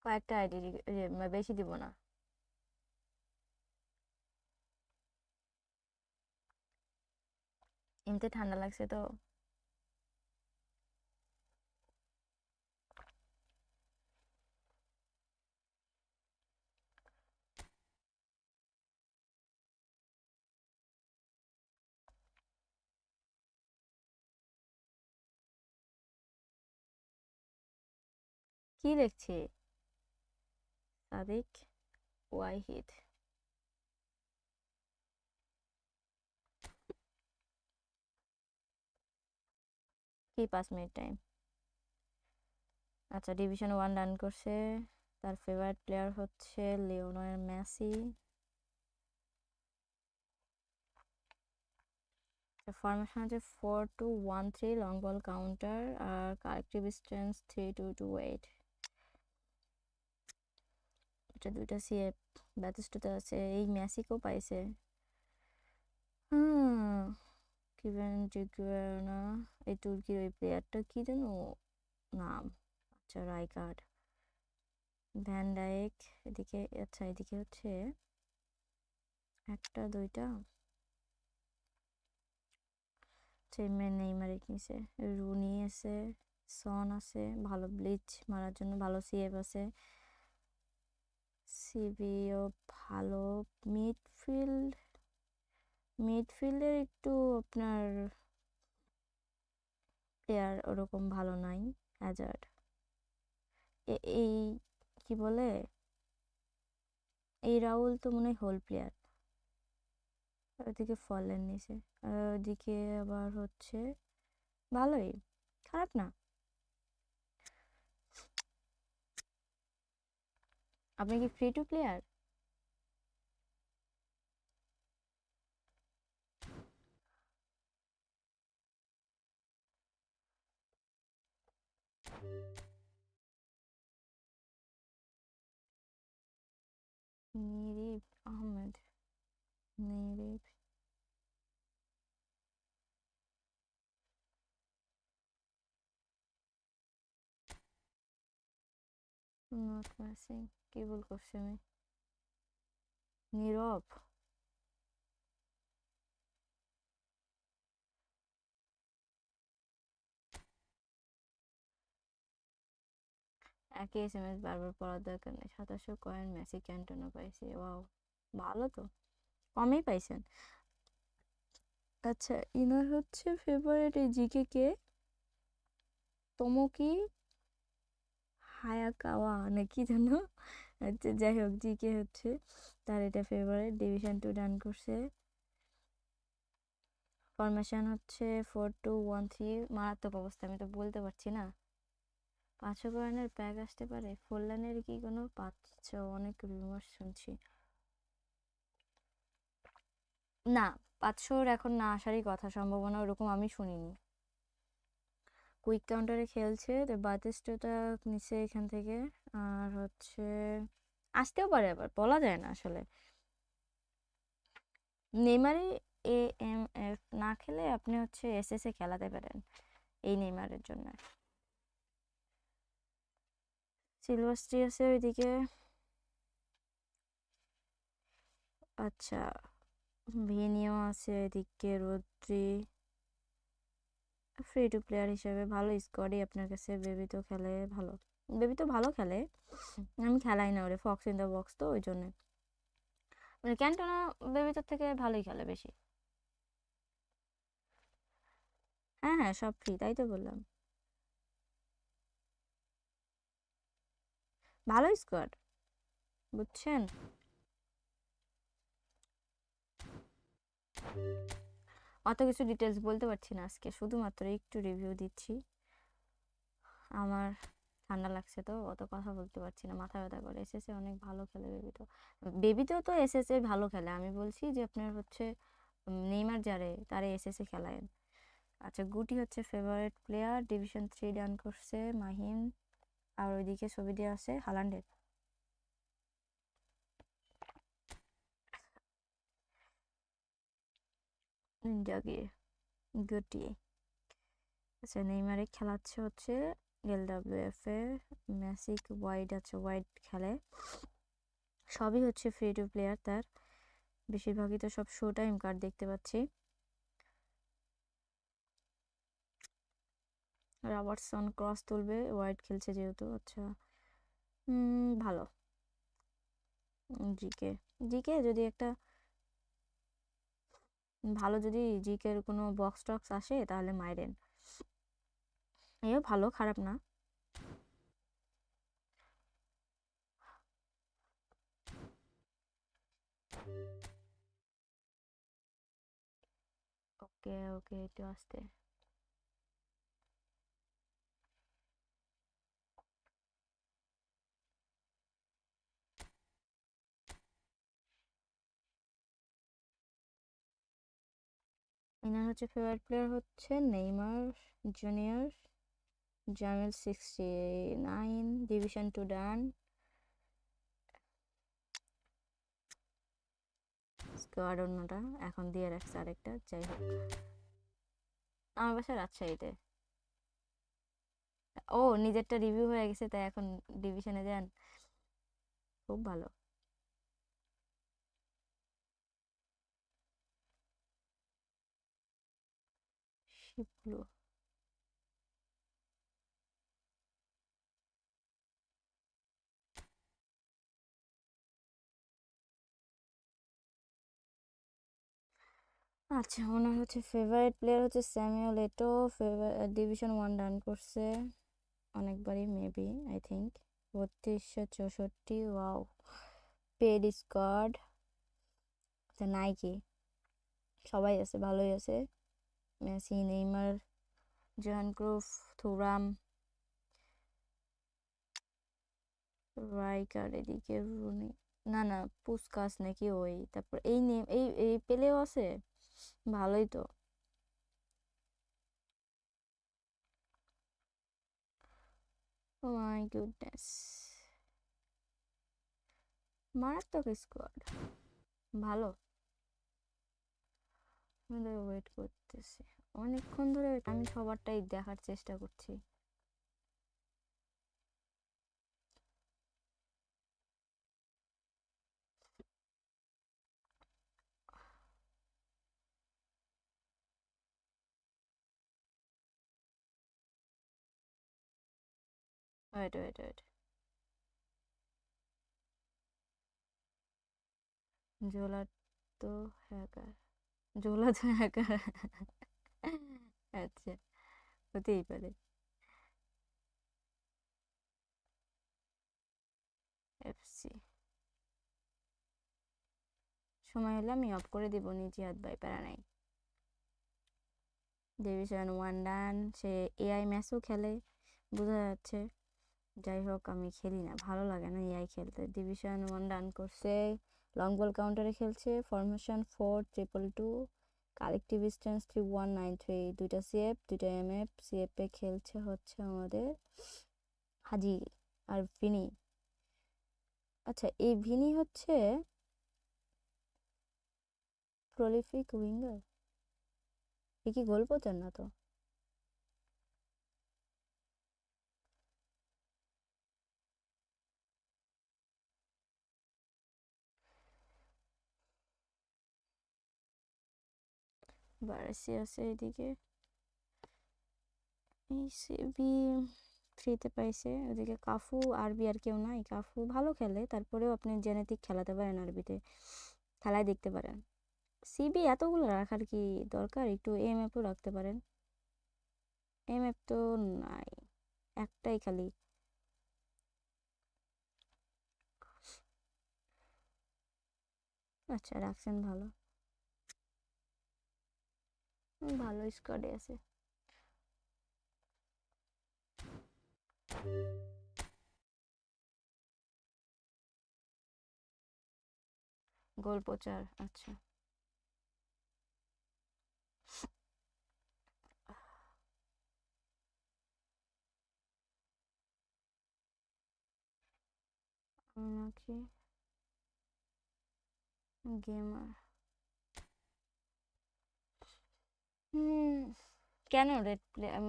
কয়েকটা আইডি বেশি দিব না। এমনিতে ঠান্ডা লাগছে তো। কি লিখছি? সাদিক ওয়াহিদ। কি 5 মিনিট টাইম? আচ্ছা, ডিভিশন 1 রান করছে। তার ফেভারিট প্লেয়ার হচ্ছে লিওনেল মেসি। ফরমেশন হচ্ছে 4-2-1-3 লং বল কাউন্টার আর কালেক্টিভ স্ট্রেন্থ 3-2-2-8। এটা দুইটা সিএফ ব্যাটিস্টুতে আছে। এই মেসিকেও পাইছে। কিভেন ডিগুয়ানা, এই তুর্কির ওই প্লেয়ারটা কি যেন নাম। আচ্ছা, রাইকার্ড, ভ্যান ডাইক। এদিকে আচ্ছা, এদিকে হচ্ছে একটা দুইটা নেইমারে কিনছে। রুনি আছে, সন আছে, ভালো ব্লিচ মারার জন্য ভালো সিএফ আছে। সিবিও ভালো। মিডফিল্ডের একটু আপনার প্লেয়ার ওরকম ভালো নাই। হ্যাজার্ড, এই কি বলে, এই রাউল তো মনে হয় হোল প্লেয়ার। ওদিকে ফলের নিচে, ওদিকে আবার হচ্ছে ভালোই, খারাপ না। আপনি কি ফ্রি টু প্লেয়ার? নিরিব আহমেদ, নিরিব নট ম্যাচিং। কি ভুল করছি আমি? নীরব, একই এসএমএস বারবার পড়ার দরকার নেই। 2700 কয়েন মেসি ক্যান্টনে পাইছি। ওয়াও, ভালো তো, কমই পাইছেন। আচ্ছা, ইনার হচ্ছে ফেভারিট এই জিকে কে? তোমোকি হায়াকাওয়া না কি যেন। আচ্ছা যাই হোক, জিকে হচ্ছে তার এটা ফেভারিট, ডিভিশন 2 ডান করছে। ফরমেশন হচ্ছে 4-2-1-3। মারাত্মক অবস্থা, আমি তো বলতে পারছি না। 500 কয়েনের প্যাক আসতে পারে। ফোরলানের কি কোনো 500? অনেক রিউমার শুনছি। না, 500 এখন না আসারই কথা, সম্ভাবনা ওরকম আমি শুনিনি। কুইক কাউন্টারে খেলছে তো বাতিস্টুটা নিচে এখান থেকে। আর হচ্ছে আসতেও পারে, আবার বলা যায় না আসলে। নেইমারই এএমএফ না খেলে আপনি হচ্ছে এসএসএ খেলাতে পারেন এই নেইমারের জন্য। সিলভাস্ট্রি আছে ওইদিকে। আচ্ছা, ভিনিও আছে এদিকে, রদ্রি ফ্রি টু প্লেয়ার হিসেবে ভালো স্কোয়াডই আপনার কাছে। বেবি তো খেলে ভালো, বেবি তো ভালো খেলে। আমি খেলাই না ওরে, ফক্স ইন দ্য বক্স তো ওই জন্য। মানে ক্যান্টোনা বেবিটার থেকে ভালোই খেলে বেশি। হ্যাঁ হ্যাঁ, সব ফ্রি, তাই তো বললাম। ভালো স্কোয়াড, বুঝছেন। অত কিছু ডিটেলস বলতে পারছি না আজকে, শুধুমাত্র একটু রিভিউ দিচ্ছি। আমার ঠান্ডা লাগছে তো অত কথা বলতে পারছি না, মাথা ব্যথা করে। এসএসএ অনেক ভালো খেলে বেবি তো, বেবিতেও তো এসএসএ ভালো খেলে। আমি বলছি যে আপনার হচ্ছে নেইমার যারে তারে এসএসএ খেলায়। আচ্ছা, গুটি হচ্ছে ফেভারিট প্লেয়ার, ডিভিশন 3 ডান করছে মাহিম। আর ওইদিকে ছবি দেওয়া আছে হালান্ডের। জাগিয়ে গুটি। আচ্ছা, নেইমারে খেলাচ্ছে হচ্ছে এলডব্লিউএফ এ। ম্যাসিক ওয়াইড আছে, ওয়াইড খেলে। সবই হচ্ছে ফ্রি টু প্লেয়ার তার, বেশিরভাগই তো সব শো টাইম কার্ড দেখতে পাচ্ছি। রবার্টসন ক্রস তুলবে, ওয়াইড খেলছে যেহেতু। আচ্ছা, ভালো। জিকে, জিকে যদি একটা ভালো, যদি জিকের কোনো বক্স টক্স আসে তাহলে মাইরেন। এও ভালো, খারাপ না। ওকে ওকে, একটু আসতে। এনার হচ্ছে ফেভারিট প্লেয়ার হচ্ছে নেইমার জুনিয়র, জামেল 69, ডিভিশন 2 ডান। স্কোয়াড অন্যটা এখন দিয়ে রাখছে আরেকটা, যাই হোক। আমার বাসা রাজশাহীতে। ও, নিজেরটা রিভিউ হয়ে গেছে তাই এখন ডিভিশনে যান, খুব ভালো। শিবলু, আচ্ছা ওনার হচ্ছে ফেভারিট প্লেয়ার হচ্ছে স্যামুয়েল এটো, ডিভিশন 1 ডান করছে অনেকবারই, maybe I think. 3264, wow. Paid squad, Nike সবাই আছে, ভালোই আছে। Messi, Neymar, Johan Cruyff, Thuram, Rijkaard, এদিকে রুনি, না না পুসকাস নাকি ওই, তারপর এই নেম, এই এই পেলেও আছে, ভালোই তো। ও মাই গুডনেস, মারাত্মক স্কোয়াড, ভালো। আমি ওয়েট করতেছি অনেকক্ষণ ধরে, আমি সবারটাই দেখার চেষ্টা করছি। ওয়েট ওয়েট ওয়েট, জোলা তো হ্যাকার, জোলা তো হ্যাকার। আচ্ছা, হতেই পারে। এফসি। সময় হলে আমি অফ করে দিব নিজে হাত ভাই, প্যারা নাই। ডিভিশন 1 ডান। সে এআই ম্যাচও খেলে, বোঝা যাচ্ছে। যাই হোক, আমি খেলি না, ভালো লাগে না এআই খেলতে। ডিভিশন 1 ডান করছে, লং বল কাউন্টারে খেলছে, ফরমেশন 4-2-2, কালেকটিভ স্ট্যান্স 3-1-9-3, দুইটা সিএফ, দুইটা এমএফ। সিএফে খেলছে হচ্ছে আমাদের হাজি আর ভিনি। আচ্ছা, এই ভিনি হচ্ছে প্রলিফিক উইঙ্গার, এ কি গোল পোতেন না তো? বারাসি আছে এদিকে, এই সিবি ফ্রিতে পাইছে। ওদিকে কাফু, আরবি আর কেউ নাই। কাফু ভালো খেলে, তারপরেও আপনি জেনেটিক খেলাতে পারেন, আরবিতে খেলায় দেখতে পারেন। সিবি এতগুলো রাখার কি দরকার? একটু এমএফও রাখতে পারেন। এমএফ তো নাই, একটাই খালি। আচ্ছা, রাখছেন ভালো, ভালো স্কোয়াডে আছে। গোল প্রচার, আচ্ছা। নাকি গেমার। কেন রেড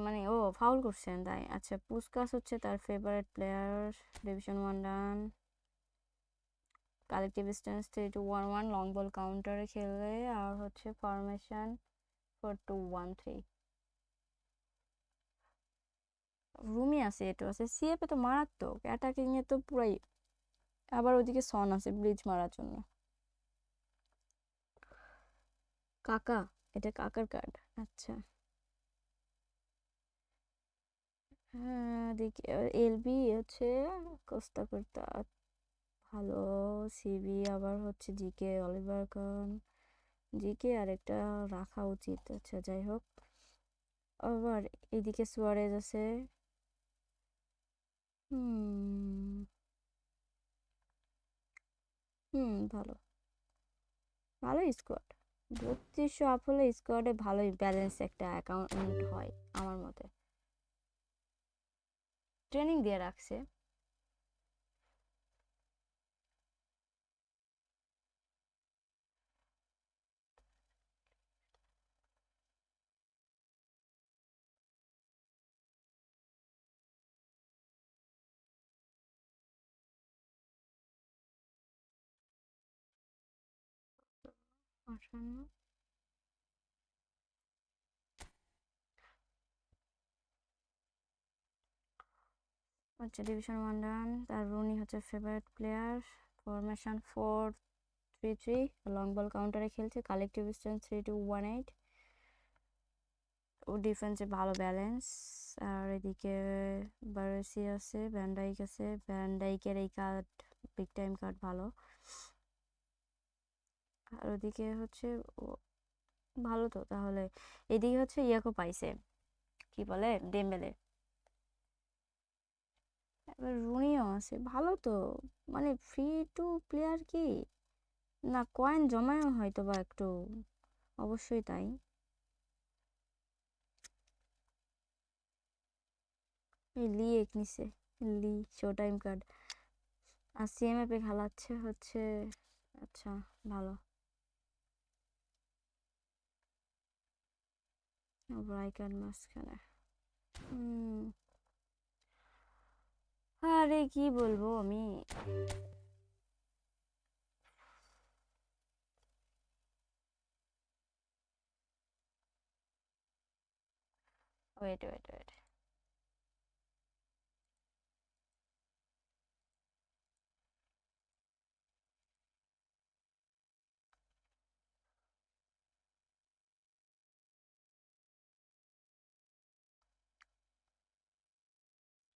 মানে ও ফাউল করছেন তাই? আচ্ছা, পুস্কাস হচ্ছে তার ফেভারিট প্লেয়ার। ডিভিশন 1 ডান, কালেকটিভ স্ট্যান্স 3-2-1-1, লং বল কাউন্টারে খেলে, আর হচ্ছে ফরমেশন 4-2-1-3। রুমি আছে, এটো আছে। সিএফ এ তো মারাত্মক, অ্যাটাকিং এ তো পুরাই। আবার ওদিকে সন আছে ব্রিজ মারার জন্য। কাকা, এটা কাকার কার্ড, আচ্ছা। হ্যাঁ দেখি, এলবি হচ্ছে কোস্তা কর্তা, ভালো। সিবি আবার হচ্ছে জিকে, অলিভার খান। জিকে আর একটা রাখা উচিত, আচ্ছা যাই হোক। আবার এদিকে সুয়ারেজ আছে। হুম ভালো, ভালো স্কোয়াড। 3200 আপ হলে স্কোয়াডে ভালোই ব্যালেন্স একটা অ্যাকাউন্ট হয় আমার মতে। ট্রেনিং দিয়ে রাখছে। আসন্ন। আচ্ছা, ডিভিশন 1 ডান। তার রুনি হচ্ছে favourite player. Formation 4-3-3, long ball কাউন্টারে খেলছে, কালেকটিভ স্ট্যান্স 3-2-1-8। ও ডিফেন্সে ভালো ব্যালেন্স। আর এদিকে বারেসি আছে, ভ্যানডাইক আছে। ভ্যানডাইকের এই কার্ড বিগ টাইম কার্ড, ভালো। আর ওদিকে হচ্ছে ভালো তো তাহলে। এদিকে হচ্ছে ইয়াকো পাইছে, কি বলে, ডেম্বেলে। এবার রুনিও আছে, ভালো তো। মানে ফ্রি টু প্লেয়ার কি না, কয়েন জমায়ও হয়তো বা একটু, অবশ্যই তাই। এই লি এক নিছে, লি শো টাইম কার্ড। আর সিএমএফ এ খেলাচ্ছে হচ্ছে, আচ্ছা ভালো। রাইকার মাঝখানে। হুম আরে কি বলবো আমি। Wait wait wait,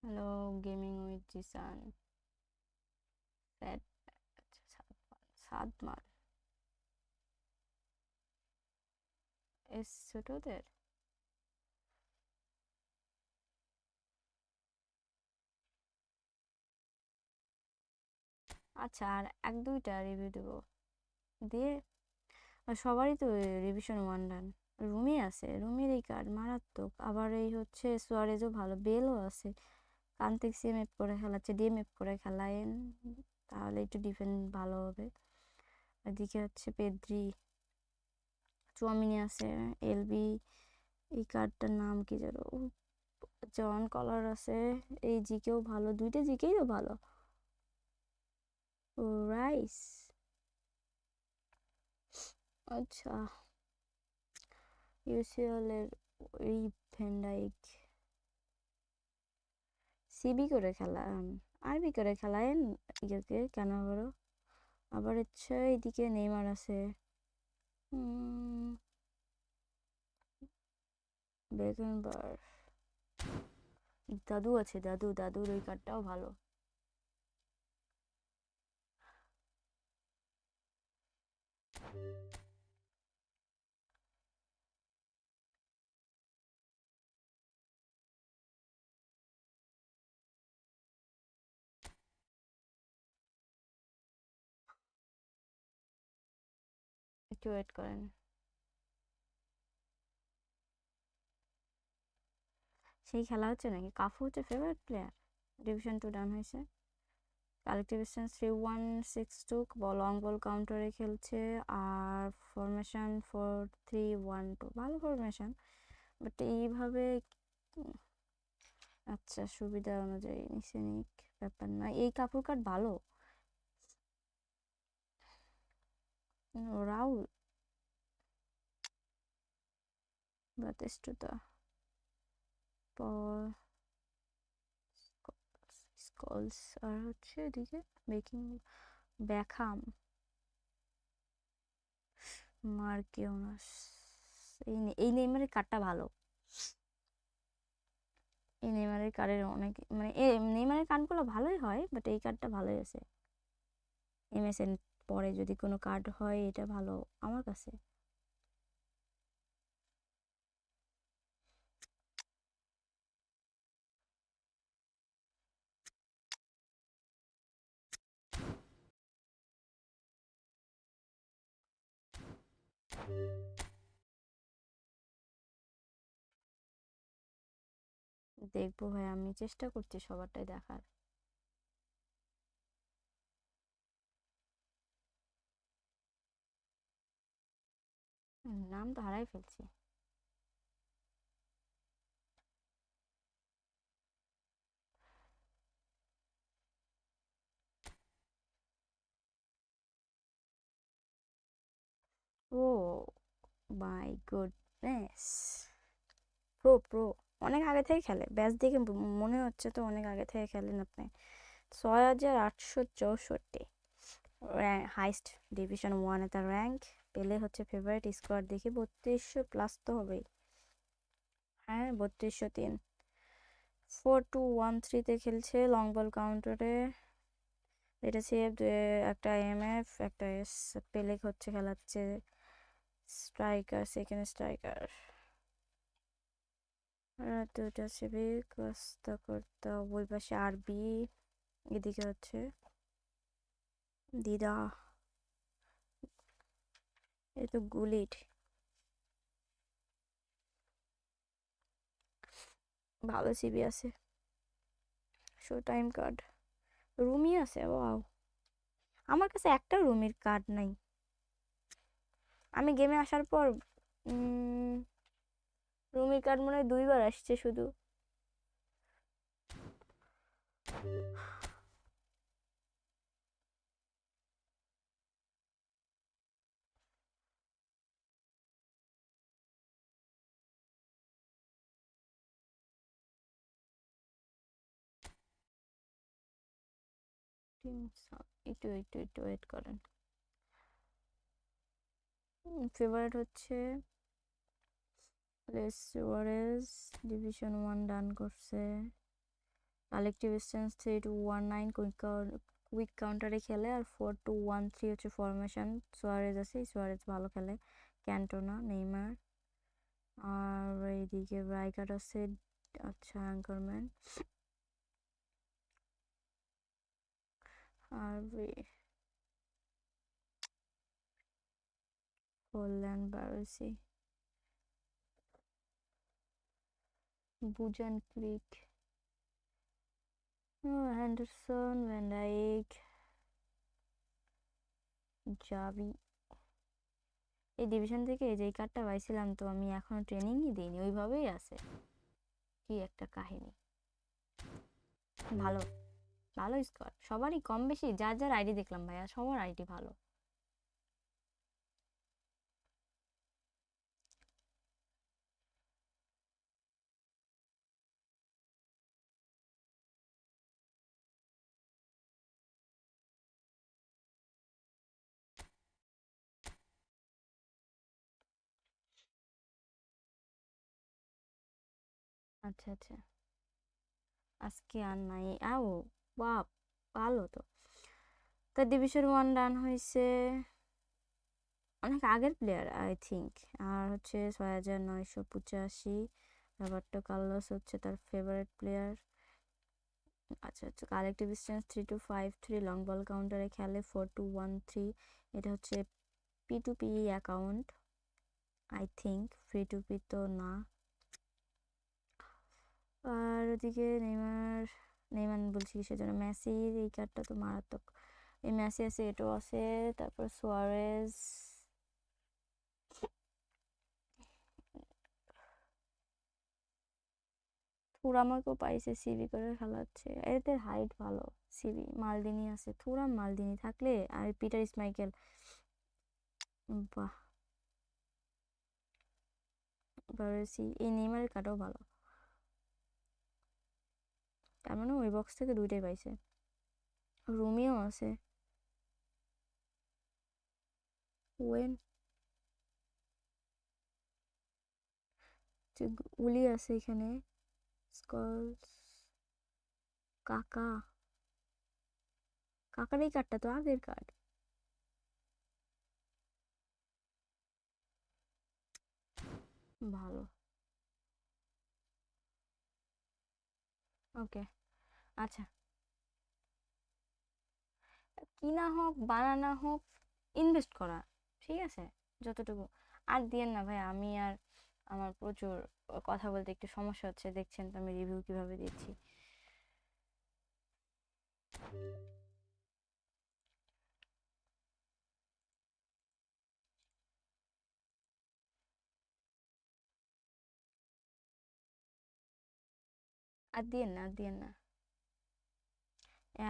hello gaming with Zisan. Red 7 মান এস ছোটদের। আচ্ছা, আর 1-2টা রিভিউ দেবো দিয়ে। আর সবারই তো রিভিশন 1 ডান। রুমি আছে, রুমির এই কার্ড মারাত্মক। আবার এই হচ্ছে সোয়ারেজও ভালো, বেলও আছে। কান্তিক সিএমএফ করে খেলাচ্ছে, ডিএমএফ করে খেলায়, তাহলে একটু ডিফেন্স ভালো হবে। এদিকে হচ্ছে পেদ্রি, চুয়ামিনি আছে, এলবি। এই কার্ডটার নাম কি যেন, জন কলার আছে। এই জিকেও ভালো, 2টা জিকেই তো ভালো। ও রাইস, আচ্ছা। ইউসিএল এর এই ভ্যান্ডাইক সিবি করে খেলান, আরবি করে খেলায় ইয়েকে কেন করো। আবার হচ্ছে এইদিকে নেইমার আছে, বেকেনবার, দাদু আছে, দাদুর ওই কার্ডটাও ভালো। একটু ওয়েট করেন। সেই খেলা হচ্ছে নাকি? কাফু হচ্ছে ফেভারিট প্লেয়ার, ডিভিশন 2 ডান হয়েছে। কালেক্টিভ ডিস্টেন্স 3-1-6-2, লং বল কাউন্টারে খেলছে। আর ফরমেশন 4-3-1-2, ভালো ফরমেশন, বাট এইভাবে আচ্ছা সুবিধা অনুযায়ী নিচে নিক, ব্যাপার না। এই কাপড় কাট ভালো। রাউল, বাতিস্তুতা, পল স্কলস, আর হচ্ছে এদিকে বেকিং ব্যাখাম, মার্কিওনাস। এই নেইমারের কার্ডটা ভালো। এই নেইমারের কার্ডের অনেক, মানে নেইমারের কার্ডগুলো ভালোই হয়, বাট এই কার্ডটা ভালোই আছে। এমএসএন পরে যদি কোনো কার্ড হয়, এটা ভালো আমার কাছে। দেখবো ভাই, আমি চেষ্টা করছি সবারটাই দেখার। নাম তো হারাই ফেলছি। ও মাই গুডনেস, প্রো অনেক আগে থেকে খেলে, ব্যাচ দেখে মনে হচ্ছে তো অনেক আগে থেকে খেলেন আপনি। 6864 হাইস্ট ডিভিশন 1-এ তার র্যাঙ্ক। পেলে হচ্ছে ফেভারিট স্কোয়াড দেখি 3200+ তো হবেই। হ্যাঁ 3203। 4213-তে খেলছে, লং বল কাউন্টারে। এটা সেভ, একটা এমএফ, একটা এস। পেলে হচ্ছে খেলাচ্ছে স্ট্রাইকার, সেকেন্ড স্ট্রাইকার। আর 2টা সিভিক কর্তা, ওই পাশে আরবি, এদিকে হচ্ছে দিদা। এই তো গুলিট, ভালো সিবি আছে। শো টাইম কার্ড, রুমি আছে। ওয়াও, আমার কাছে একটা রুমির কার্ড নাই। আমি গেমে আসার পর রুমির কার্ড মনে হয় 2বার আসছে শুধু। একটু একটু একটু ওয়েট করেন। ফেভারিট হচ্ছে সুয়ারেজ, ডিভিশন 1 ডান করছে। কালেক্টিভ ডিস্টেন্স 3-1-9, উইক কাউন্টারে খেলে, আর 4-2-1-3 হচ্ছে ফরমেশন। সুয়ারেজ আছে, সুয়ারেজ ভালো খেলে। ক্যান্টোনা, নেইমার, আর এইদিকে রাইকার্ড আছে, আচ্ছা অ্যাঙ্কারম্যান। আর হোল্যান্ড, বারোসি, বুজান ক্রিক, হ্যান্ডারসন, ভ্যান ডাইক, জাবি। এই ডিভিশন থেকে যেই কার্ডটা পাইছিলাম তো আমি এখনো ট্রেনিংই দিইনি, ওইভাবেই আছে। কি একটা কাহিনী। ভালো, ভালো স্কোয়াড সবারই, কম বেশি যার যার আইডি দেখলাম ভাইয়া সবার আইডি ভালো। আচ্ছা আচ্ছা, আজকে আর নাই। আও, বাপ, ভালো তো। তা ডিভিশন 1 রান হয়েছে, অনেক আগের প্লেয়ার আই থিঙ্ক। আর হচ্ছে 6,985। রবার্টো কার্লোস হচ্ছে তার ফেভারিট প্লেয়ার। আচ্ছা আচ্ছা, কালেক্টিভ স্ট্রেন্থ 3-2-5-3, লং বল কাউন্টারে খেলে 4-2-1-3। এটা হচ্ছে P2P account I think, free to P তো না। আর ওদিকে নেইমার, নেইমার বলছি সেজন্য মেসির এই কার্ডটা তো মারাত্মক। এই মেসি আছে, এটাও আছে। তারপর সুয়ারেজ, থুরামাকেও পাইছে, সিবি করে খেলাচ্ছে, এদের হাইট ভালো। সিবি মালদিনি আছে, থুরাম মালদিনি থাকলে, আর পিটার স্মাইকেল, বাহ। বারোসি, এই নেইমারের কার্ডও ভালো। তার মানে ওই বক্স থেকে দুইটাই পাইছে। রুমিও আছে, ওয়েন, উলি আছে এখানে, স্কলস, কাকা। কাকার এই কার্ডটা তো আগের কার্ড। ভালো, ওকে। আচ্ছা, কিনা হোক বানানো হোক, ইনভেস্ট করা, ঠিক আছে, যতটুকু। আর দিয়েন না ভাই, আমি আর আমার প্রচুর কথা বলতে একটু সমস্যা হচ্ছে, দেখছেন তো আমি রিভিউ কিভাবে দিচ্ছি। আর দিয়েন না, আর দিয়েন না।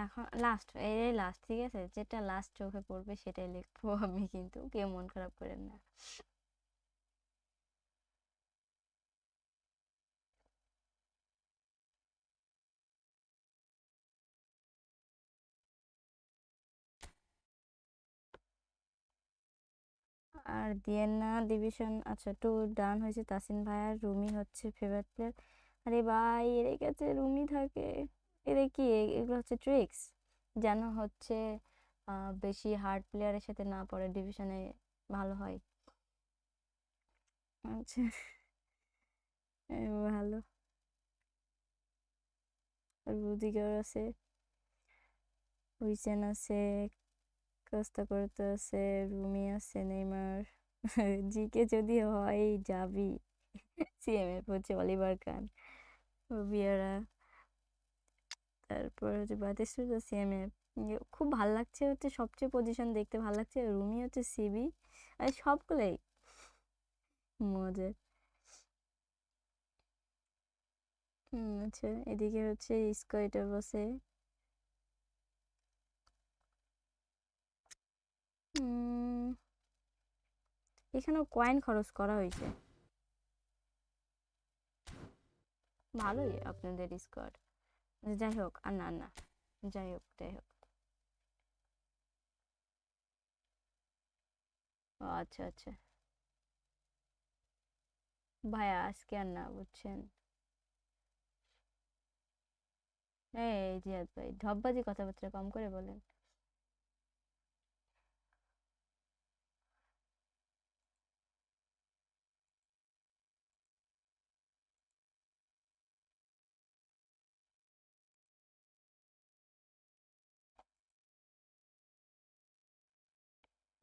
এখন লাস্ট, এই লাস্ট, ঠিক আছে, যেটা লাস্ট চোখে পড়বে সেটাই লিখবো আমি, কিন্তু কেউ মন খারাপ করেন না। আর দিয়েন না ডিভিশন, আচ্ছা 2 ডান হয়েছে, তাসিন ভাইয়ার। রুমি হচ্ছে ফেভারিট প্লেয়ার। আরে ভাই, এর কাছে রুমি থাকে, এরে কি এগুলো হচ্ছে ট্রিক্স, যেন হচ্ছে বেশি হার্ড প্লেয়ারের সাথে না পড়ে, ডিভিশনে ভালো হয়। আচ্ছা, ভালো। রুদিগার আছে, হুইসেন আছে, কস্তা করতে আছে, রুমি আছে, নেইমার। জিকে যদি হয় যাবি। সিএমএফ হচ্ছে অলিভার কান, ভিয়েরা। তারপর হচ্ছে বাতিস্তুতা, সিএমএফ। খুব ভাল লাগছে হচ্ছে, সবচেয়ে পজিশন দেখতে ভাল লাগছে রুমি হচ্ছে সিবি, আর সবগুলোই মজার। আচ্ছা, এদিকে হচ্ছে স্কোয়াডে বসে। এখানেও কয়েন খরচ করা হয়েছে, ভালোই আপনাদের স্কোয়াড। যাই হোক, আর না না, যাই হোক যাই হোক। ও আচ্ছা আচ্ছা, ভাইয়া আজকে আর না, বুঝছেন। এই জিয়াদ ভাই, ঢপবাজি কথাবার্তা কম করে বলেন।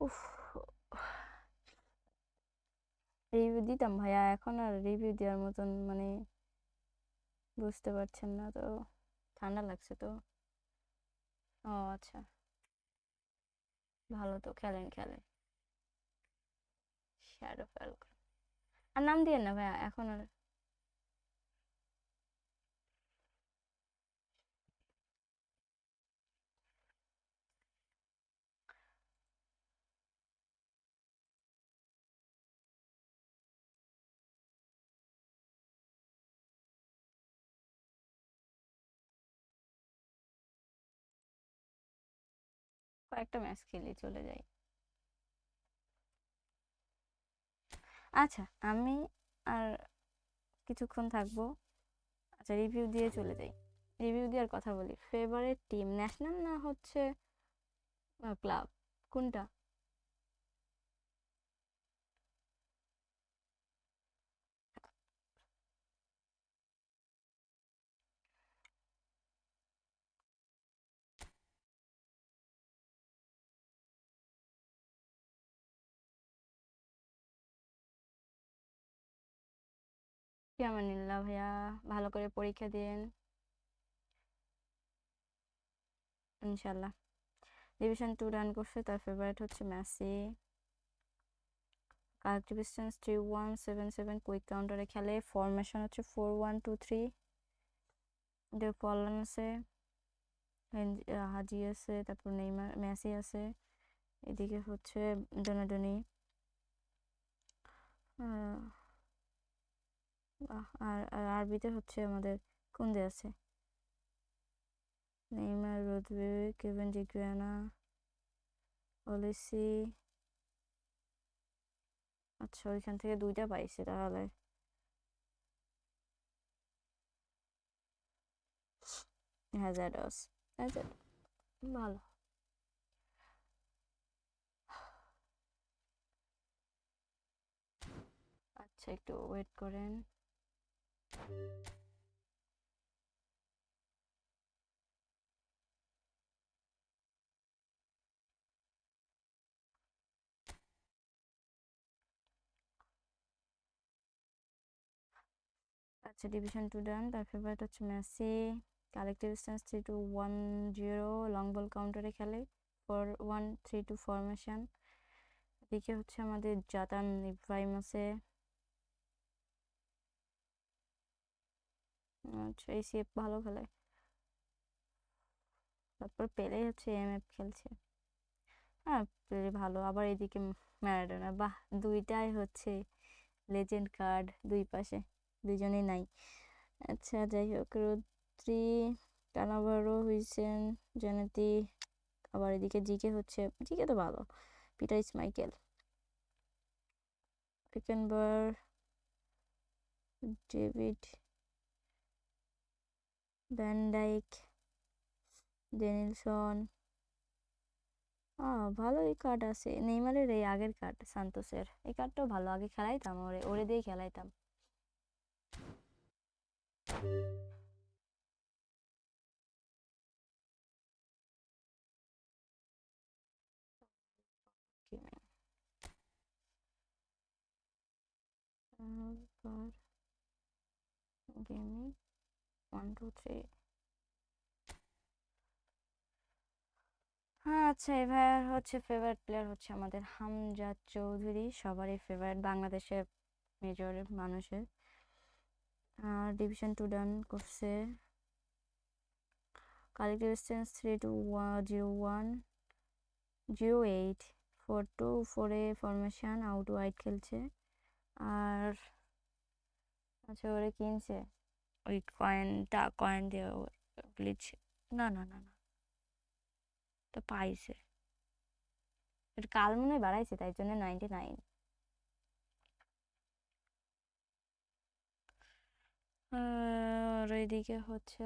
উফ, রিভিউ দিতাম ভাইয়া, এখন আর রিভিউ দেওয়ার মতন মানে বুঝতে পারছেন না তো, ঠান্ডা লাগছে তো। ও আচ্ছা, ভালো তো, খেলেন খেলেন। শ্যাডো ফ্যালকন, আর নাম দিয়ে না ভাইয়া এখন আর। কয়েকটা ম্যাচ খেলি চলে যাই। আচ্ছা, আমি আর কিছুক্ষণ থাকবো। আচ্ছা, রিভিউ দিয়ে চলে যাই। রিভিউ দেওয়ার কথা বলি, ফেভারিট টিম ন্যাশনাল না হচ্ছে ক্লাব, কোনটা? ফিয়ামানিল্লাহ ভাইয়া, ভালো করে পরীক্ষা দিন ইনশাল্লাহ। ডিভিশন 2 রান করছে, তার ফেভারিট হচ্ছে মেসি। কালেক্টিভ ডিস্টেন্স 3177, কুইক কাউন্টারে খেলে। ফরমেশন হচ্ছে 4123। ফরলান আছে, হাজি আছে, তারপর নেইমার, মেসি আছে। এদিকে হচ্ছে ডোনাডোনি, আর আরবিতে হচ্ছে আমাদের কুন্দে আছে, নেইমার, রোদ্রিগো, কেভিন ডি ব্রুয়নে, অলিসি। আচ্ছা, ওইখান থেকে দুইটা পাইছে তাহলে। হ্যাজার্ডস, হ্যাজার্ড ভালো। আচ্ছা, একটু ওয়েট করেন। আচ্ছা, ডিভিশন 2 ডান, তার ফেভারিট হচ্ছে Messi. Collective distance 3210, long ball কাউন্টারে খেলে। 4132 ফরমেশন। এদিকে হচ্ছে আমাদের জাতান ইব্রাহিম আছে। আচ্ছা, এসিএফ ভালো খেলে। তারপর পেলে হচ্ছে এমএফ খেলছে। হ্যাঁ, পেলে ভালো। আবার এদিকে ম্যারাডোনা, বাহ, দুইটাই হচ্ছে লেজেন্ড কার্ড দুই পাশে, দুইজনেই নাই। আচ্ছা, যাই হোক, রদ্রি, কানাভারো, হুইসেন, জানেতি। আবার এদিকে জিকে হচ্ছে, জিকে তো ভালো, Peter Schmeichel, Beckenbauer, David, van Dijk, Denilson. ভালোই কার্ড আছে। নেইমারের এই আগের কার্ড, সান্তোসের এই কার্ডটাও ভালো, আগে খেলাইতাম, ওরে ওরে দিয়েই খেলাইতাম। গেমিং 1 2 3। হ্যাঁ, আচ্ছা, এবার হচ্ছে ফেভারিট প্লেয়ার হচ্ছে আমাদের হামজা চৌধুরী, সবারই ফেভারিট বাংলাদেশের মেজর মানুষের। আর ডিভিশন 2 ডান করছে। Collective distance 320108 42 4 formation, out wide খেলছে। আর আচ্ছা, ওরে কিনছে ওই কয়েন দিয়ে গ্লিচ, না না না না, তো পাইছে, এটা কাল মনে হয় বাড়াইছে, তাই জন্য 99। আর এইদিকে হচ্ছে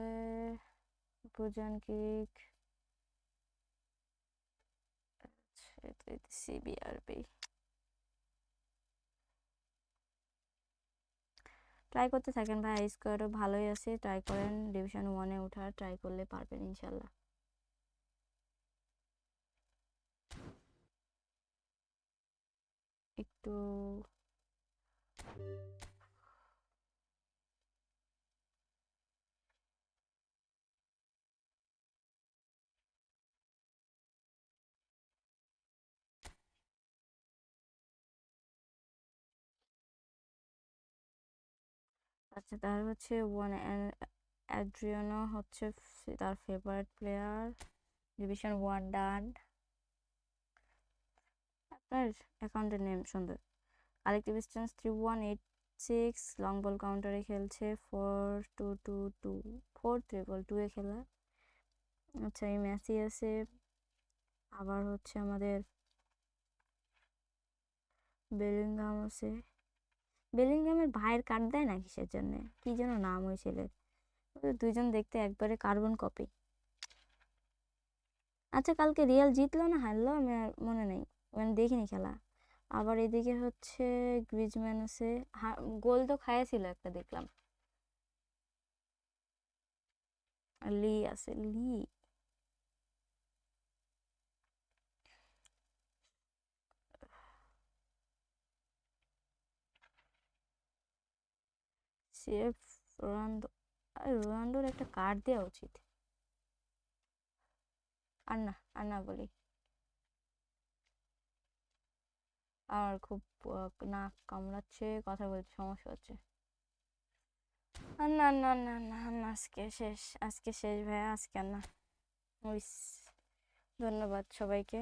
বুজান কিক, সিবিআরবি। ট্রাই করতে থাকেন ভাই, স্কোয়াডও ভালোই আছে, ট্রাই করেন ডিভিশন 1-এ ওঠার, ট্রাই করলে পারবেন ইনশাল্লাহ। একটু আচ্ছা, তার হচ্ছে অ্যাড্রিয়ানো হচ্ছে তার ফেভারিট প্লেয়ার, ডিভিশন 1 ডান। আপনার অ্যাকাউন্টের নেম সুন্দর। কালেক্টিভ ডিস্টেন্স 3186, লং বল কাউন্টারে খেলছে 4222, 4222 এ খেলা। আচ্ছা, এই মেসি আছে। আবার হচ্ছে আমাদের বেলিংহাম আছে। বেলিংহামের ভাইয়ের কার্ড দেয় না কিসের জন্য, কি যেন নাম ওই ছেলের। দুইজন দেখতে একবারে কার্বন কপি। আচ্ছা, কালকে রিয়াল জিতলো না হারলো আমি আর মনে নেই, মানে দেখিনি খেলা। আবার এদিকে হচ্ছে গ্রিজম্যান আছে, গোল তো খাইয়েছিল একটা দেখলাম। আর লি আছে, লি সেফ রোনাল্ডো। রোনাল্ডোর একটা কার্ড দেওয়া উচিত। আর না বলি, আমার খুব নাক কামড়াচ্ছে, কথা বলতে সমস্যা হচ্ছে। আর না না না না না, আজকে শেষ, আজকে শেষ ভাইয়া, আজকে আর না। উইস, ধন্যবাদ সবাইকে।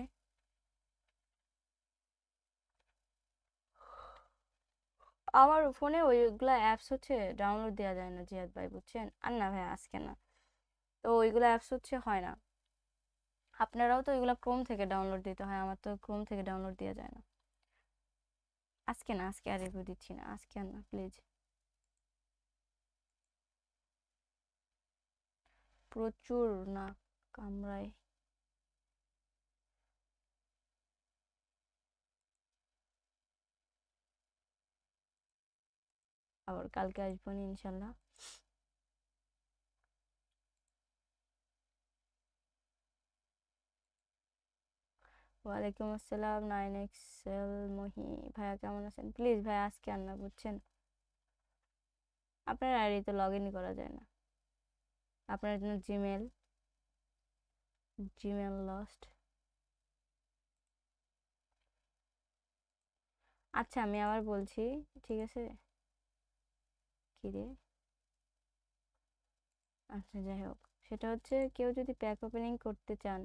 আমার ফোনে ওইগুলা অ্যাপস হচ্ছে ডাউনলোড দেওয়া যায় না জিয়াদ ভাই, বুঝছেন। আর না ভাই, আজকে না। তো ওইগুলো অ্যাপস হচ্ছে হয় না। আপনারাও তো ওইগুলো ক্রোম থেকে ডাউনলোড দিতে হয়, আমার তো ক্রোম থেকে ডাউনলোড দেওয়া যায় না। আজকে না, আজকে আর রিভিউ দিচ্ছি না, আজকে আর না প্লিজ। প্রচুর না কামড়ায়। আবার কালকে আসবো নি ইনশাল্লাহ। ওয়ালাইকুম আসসালাম 9XL মহি ভাইয়া, কেমন আছেন? প্লিজ ভাইয়া আজকে আর না, বুঝছেন। আপনার আইডিতে লগ ইনই করা যায় না, আপনার জন্য জিমেল লস্ট। আচ্ছা, আমি আবার বলছি, ঠিক আছে। কি রে, আচ্ছা যাই হোক, সেটা হচ্ছে কেউ যদি প্যাক ওপেনিং করতে চান,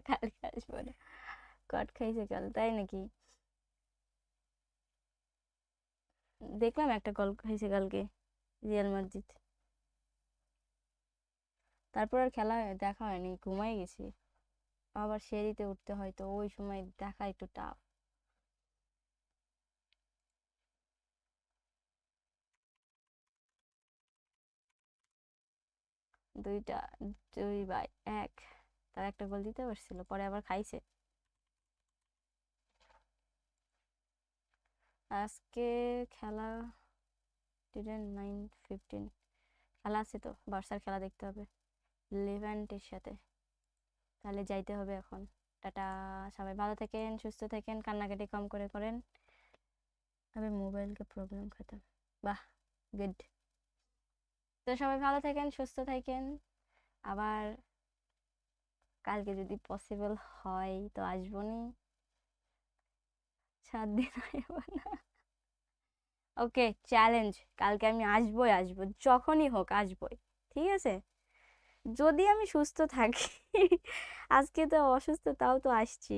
কালকে আসবো না। কট খাইছে কাল, তাই নাকি? দেখলাম একটা গল খাইছে কালকে, রিয়াল মাদ্রিদ। তারপর আর খেলা দেখা হয়নি, ঘুমাই গেছি। আবার সিঁড়িতে উঠতে হয়, তো ওই সময় দেখা একটু টাফ। দুইটা, 2-1, তার একটা গোল দিতে পারছিল, পরে আবার খাইছে। আজকে খেলা 9:15 খেলা আছে, তো বার্সার খেলা দেখতে হবে লেভান্টের সাথে। তাহলে যাইতে হবে এখন। টাটা, সবাই ভালো থাকেন, সুস্থ থাকেন, কান্নাকাটি কম করে করেন। আমি মোবাইলকে প্রবলেম খেতাম, বাহ, গুড। তো সবাই ভালো থাকেন, সুস্থ থাকেন। আবার কালকে যদি পসিবল হয় তো আসবো নি, 7 দিন আসবো না। ওকে, চ্যালেঞ্জ, কালকে আমি আসবোই, আসবো যখনই হোক আসবোই, ঠিক আছে। যদি আমি সুস্থ থাকি। আজকে তো অসুস্থ, তাও তো আসছি।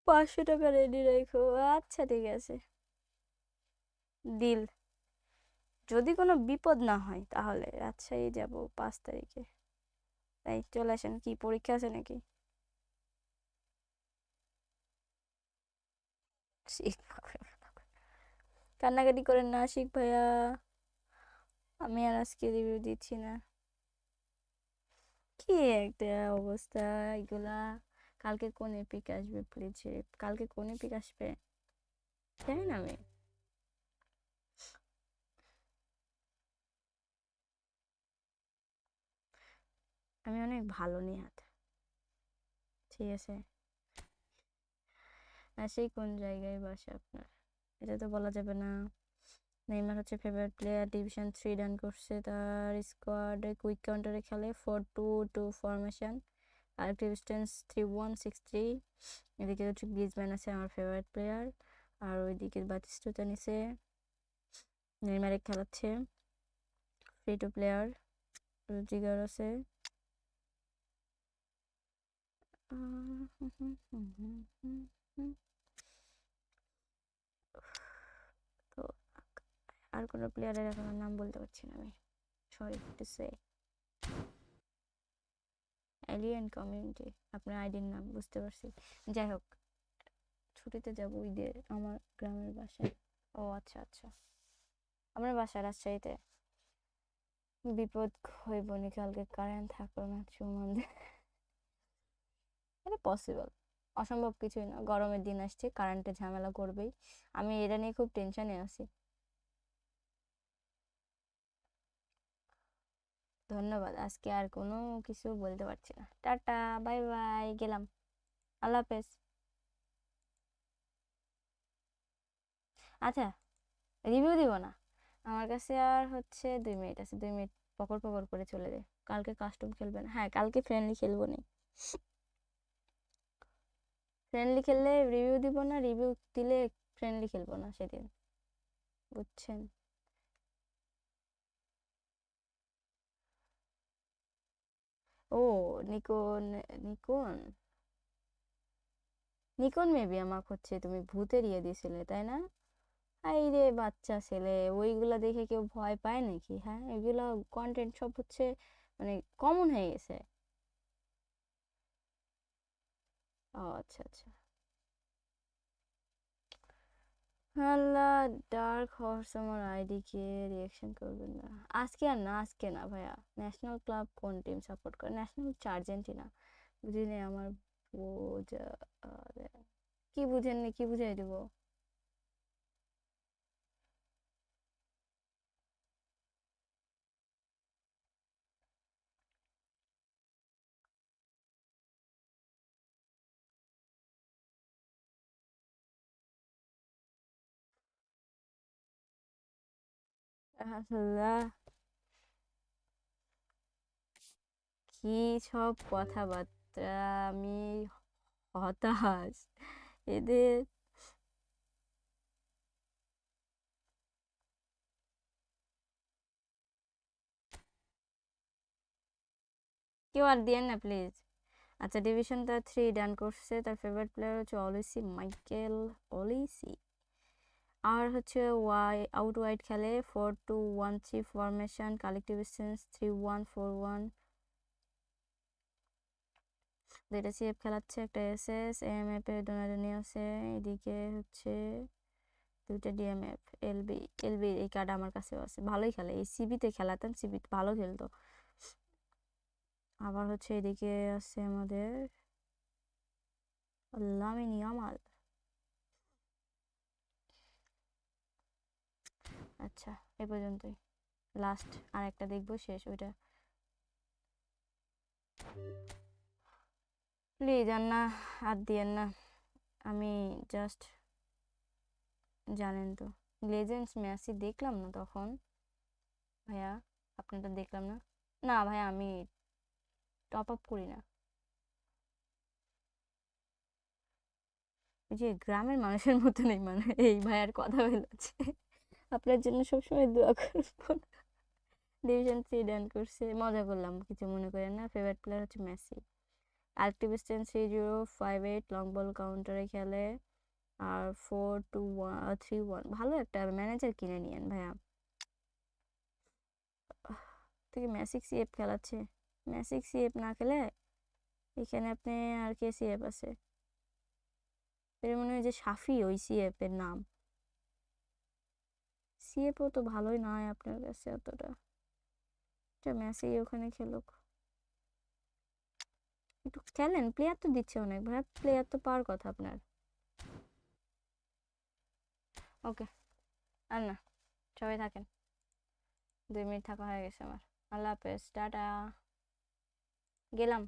৳500 রেডি রেখো, আচ্ছা ঠিক আছে, ডিল। যদি কোনো বিপদ না হয় তাহলে রাজশাহী যাব 5 তারিখে। তাই চলে আসেন, কি পরীক্ষা আছে নাকি? শিখ, কান্নাকাটি করেন না শিখ ভাইয়া, আমি আর আজকে রিভিউ দিচ্ছি না। কি একটা অবস্থা এগুলা। কালকে কোন এপিক আসবে প্লিজ? কালকে কোন এপিক আসবে জানি না আমি। আমি অনেক ভালো নিহাত, ঠিক আছে। আর সেই কোন জায়গায় বাসা আপনার এটা তো বলা যাবে না। নেইমার হচ্ছে ফেভারিট প্লেয়ার, ডিভিশন 3 ডান করছে, তার স্কোয়াডে কুইক কাউন্টারে খেলে 4-2-2 ফরমেশন, আরেকটি ডিস্টেন্স 3-1-6-3। এদিকে হচ্ছে গ্রিজম্যান আছে আমার ফেভারিট প্লেয়ার, আর ওইদিকে বাতিস্তুতা নিচে নেইমারে খেলাচ্ছে, ফ্রি টু প্লেয়ার। রুজিগার আছে। তো আর কোনো প্লেয়ারের এখন নাম বলতে পারছি না আমি, sorry to say. Alien community আপনার আইডির নাম বুঝতে পারছি। যাই হোক, ছুটিতে যাব ঈদে আমার গ্রামের বাসায়। ও আচ্ছা আচ্ছা, আমার বাসা রাজশাহীতে। বিপদ হইব নি কালকে, কারেন্ট থাকলো না চুমান্দে। এটা পসিবল, অসম্ভব কিছুই না। গরমের দিন আসছে, কারেন্টে ঝামেলা করবেই। আমি এটা নিয়ে খুব টেনশনে আছি। ধন্যবাদ, আজকে আর কোনো কিছু বলতে পারছি না। টাটা, বাই বাই, গেলাম, আল্লাহ হাফেজ। আচ্ছা, রিভিউ দিব না, আমার কাছে আর হচ্ছে 2 মিনিট আছে, 2 মিনিট পকর পকর করে চলে যায়। কালকে কাস্টম খেলবেন? হ্যাঁ, কালকে ফ্রেন্ডলি খেলবো নি। ফ্রেন্ডলি খেললে রিভিউ দিব না, রিভিউ দিলে ফ্রেন্ডলি খেলবো না সেদিন, বুঝছেন? ও, নিকন, নিকন, নিকন মেবি আমাকে হচ্ছে তুমি ভূতের ইয়ে দিয়েছিলে তাই না? এই রে বাচ্চা ছেলে, ওইগুলা দেখে কেউ ভয় পায় নাকি? হ্যাঁ, এগুলা কন্টেন্ট সব হচ্ছে মানে কমন হয়ে গেছে। ও আচ্ছা আচ্ছা। আল্লাহ, ডার্ক হর্স আমার আইডি কে রিয়াকশন করবেন না আজকে, আর না আজকে না ভাইয়া। ন্যাশনাল ক্লাব কোন টিম সাপোর্ট করে? ন্যাশনাল হচ্ছে আর্জেন্টিনা। বুঝিনি আমার বোঝা, আরে, কি বুঝেননি, কি বুঝাই দিব? আল্লাহ, কি সব কথাবার্তা, আমি হতাশ এদের। কেউ আর দিয়েন না প্লিজ। আচ্ছা, ডিভিশনটা 3 ডান করছে, তার ফেভারিট প্লেয়ার হচ্ছে অলিসি, মাইকেল অলিসি। আর হচ্ছে আউট ওয়াইড খেলে 4-2-1-3 ফরমেশন, কালেক্টিভ ডিস্টেন্স 3-1-4-1। দুইটা সিএফ খেলাচ্ছে, একটা এসএস, এএমএফ এর ডোনাডোনি আছে। এদিকে হচ্ছে দুইটা ডিএমএফ, এলবি। এলবি এই কার্ড আমার কাছেও আছে, ভালোই খেলে। এই সিবিতে খেলাতাম, সিবি ভালো খেলতো। আবার হচ্ছে এদিকে আছে আমাদের লামিন ইয়ামাল। আচ্ছা, এ পর্যন্তই, লাস্ট আর একটা দেখবো, শেষ ওইটা। প্লিজ আর না, আর দিয়েন না। আমি জাস্ট, জানেন তো, লেজেন্ডস ম্যাচই দেখলাম না তখন ভাইয়া, আপনারটা দেখলাম না। না ভাইয়া, আমি টপ আপ করি না। ওই যে গ্রামের মানুষের মতো নেই মানে, এই ভাইয়ার কথা বলেছে। আপনার জন্য সবসময় দোয়া করবো। ডিভিশন 3 ডান করছে, মজা করলাম, কিছু মনে করেন না। ফেভারিট প্লেয়ার হচ্ছে মেসি। আরেকটি ডিস্টেন্স 3058, লং বল কাউন্টারে খেলে, আর 4-2-3-1। ভালো একটা ম্যানেজার কিনে নিয়েন ভাইয়া। থেকে ম্যাসিক সিএফ খেলাচ্ছে, ম্যাসিক সিএফ না খেলে এখানে আপনি আর কে সিএফ আছে? এর মনে হয় যে সাফি ওই সিএফ এর নাম। সিএফও তো ভালোই নয় আপনার কাছে অতটা, এটা মেসি ওখানে খেলুক। একটু খেলেন, প্লেয়ার তো দিচ্ছে অনেক ভাই, প্লেয়ার তো পাওয়ার কথা আপনার। ওকে, আর না, সবাই থাকেন, 2 মিনিট থাকা হয়ে গেছে আমার। আল্লাহ হাফেজ, টাটা, গেলাম।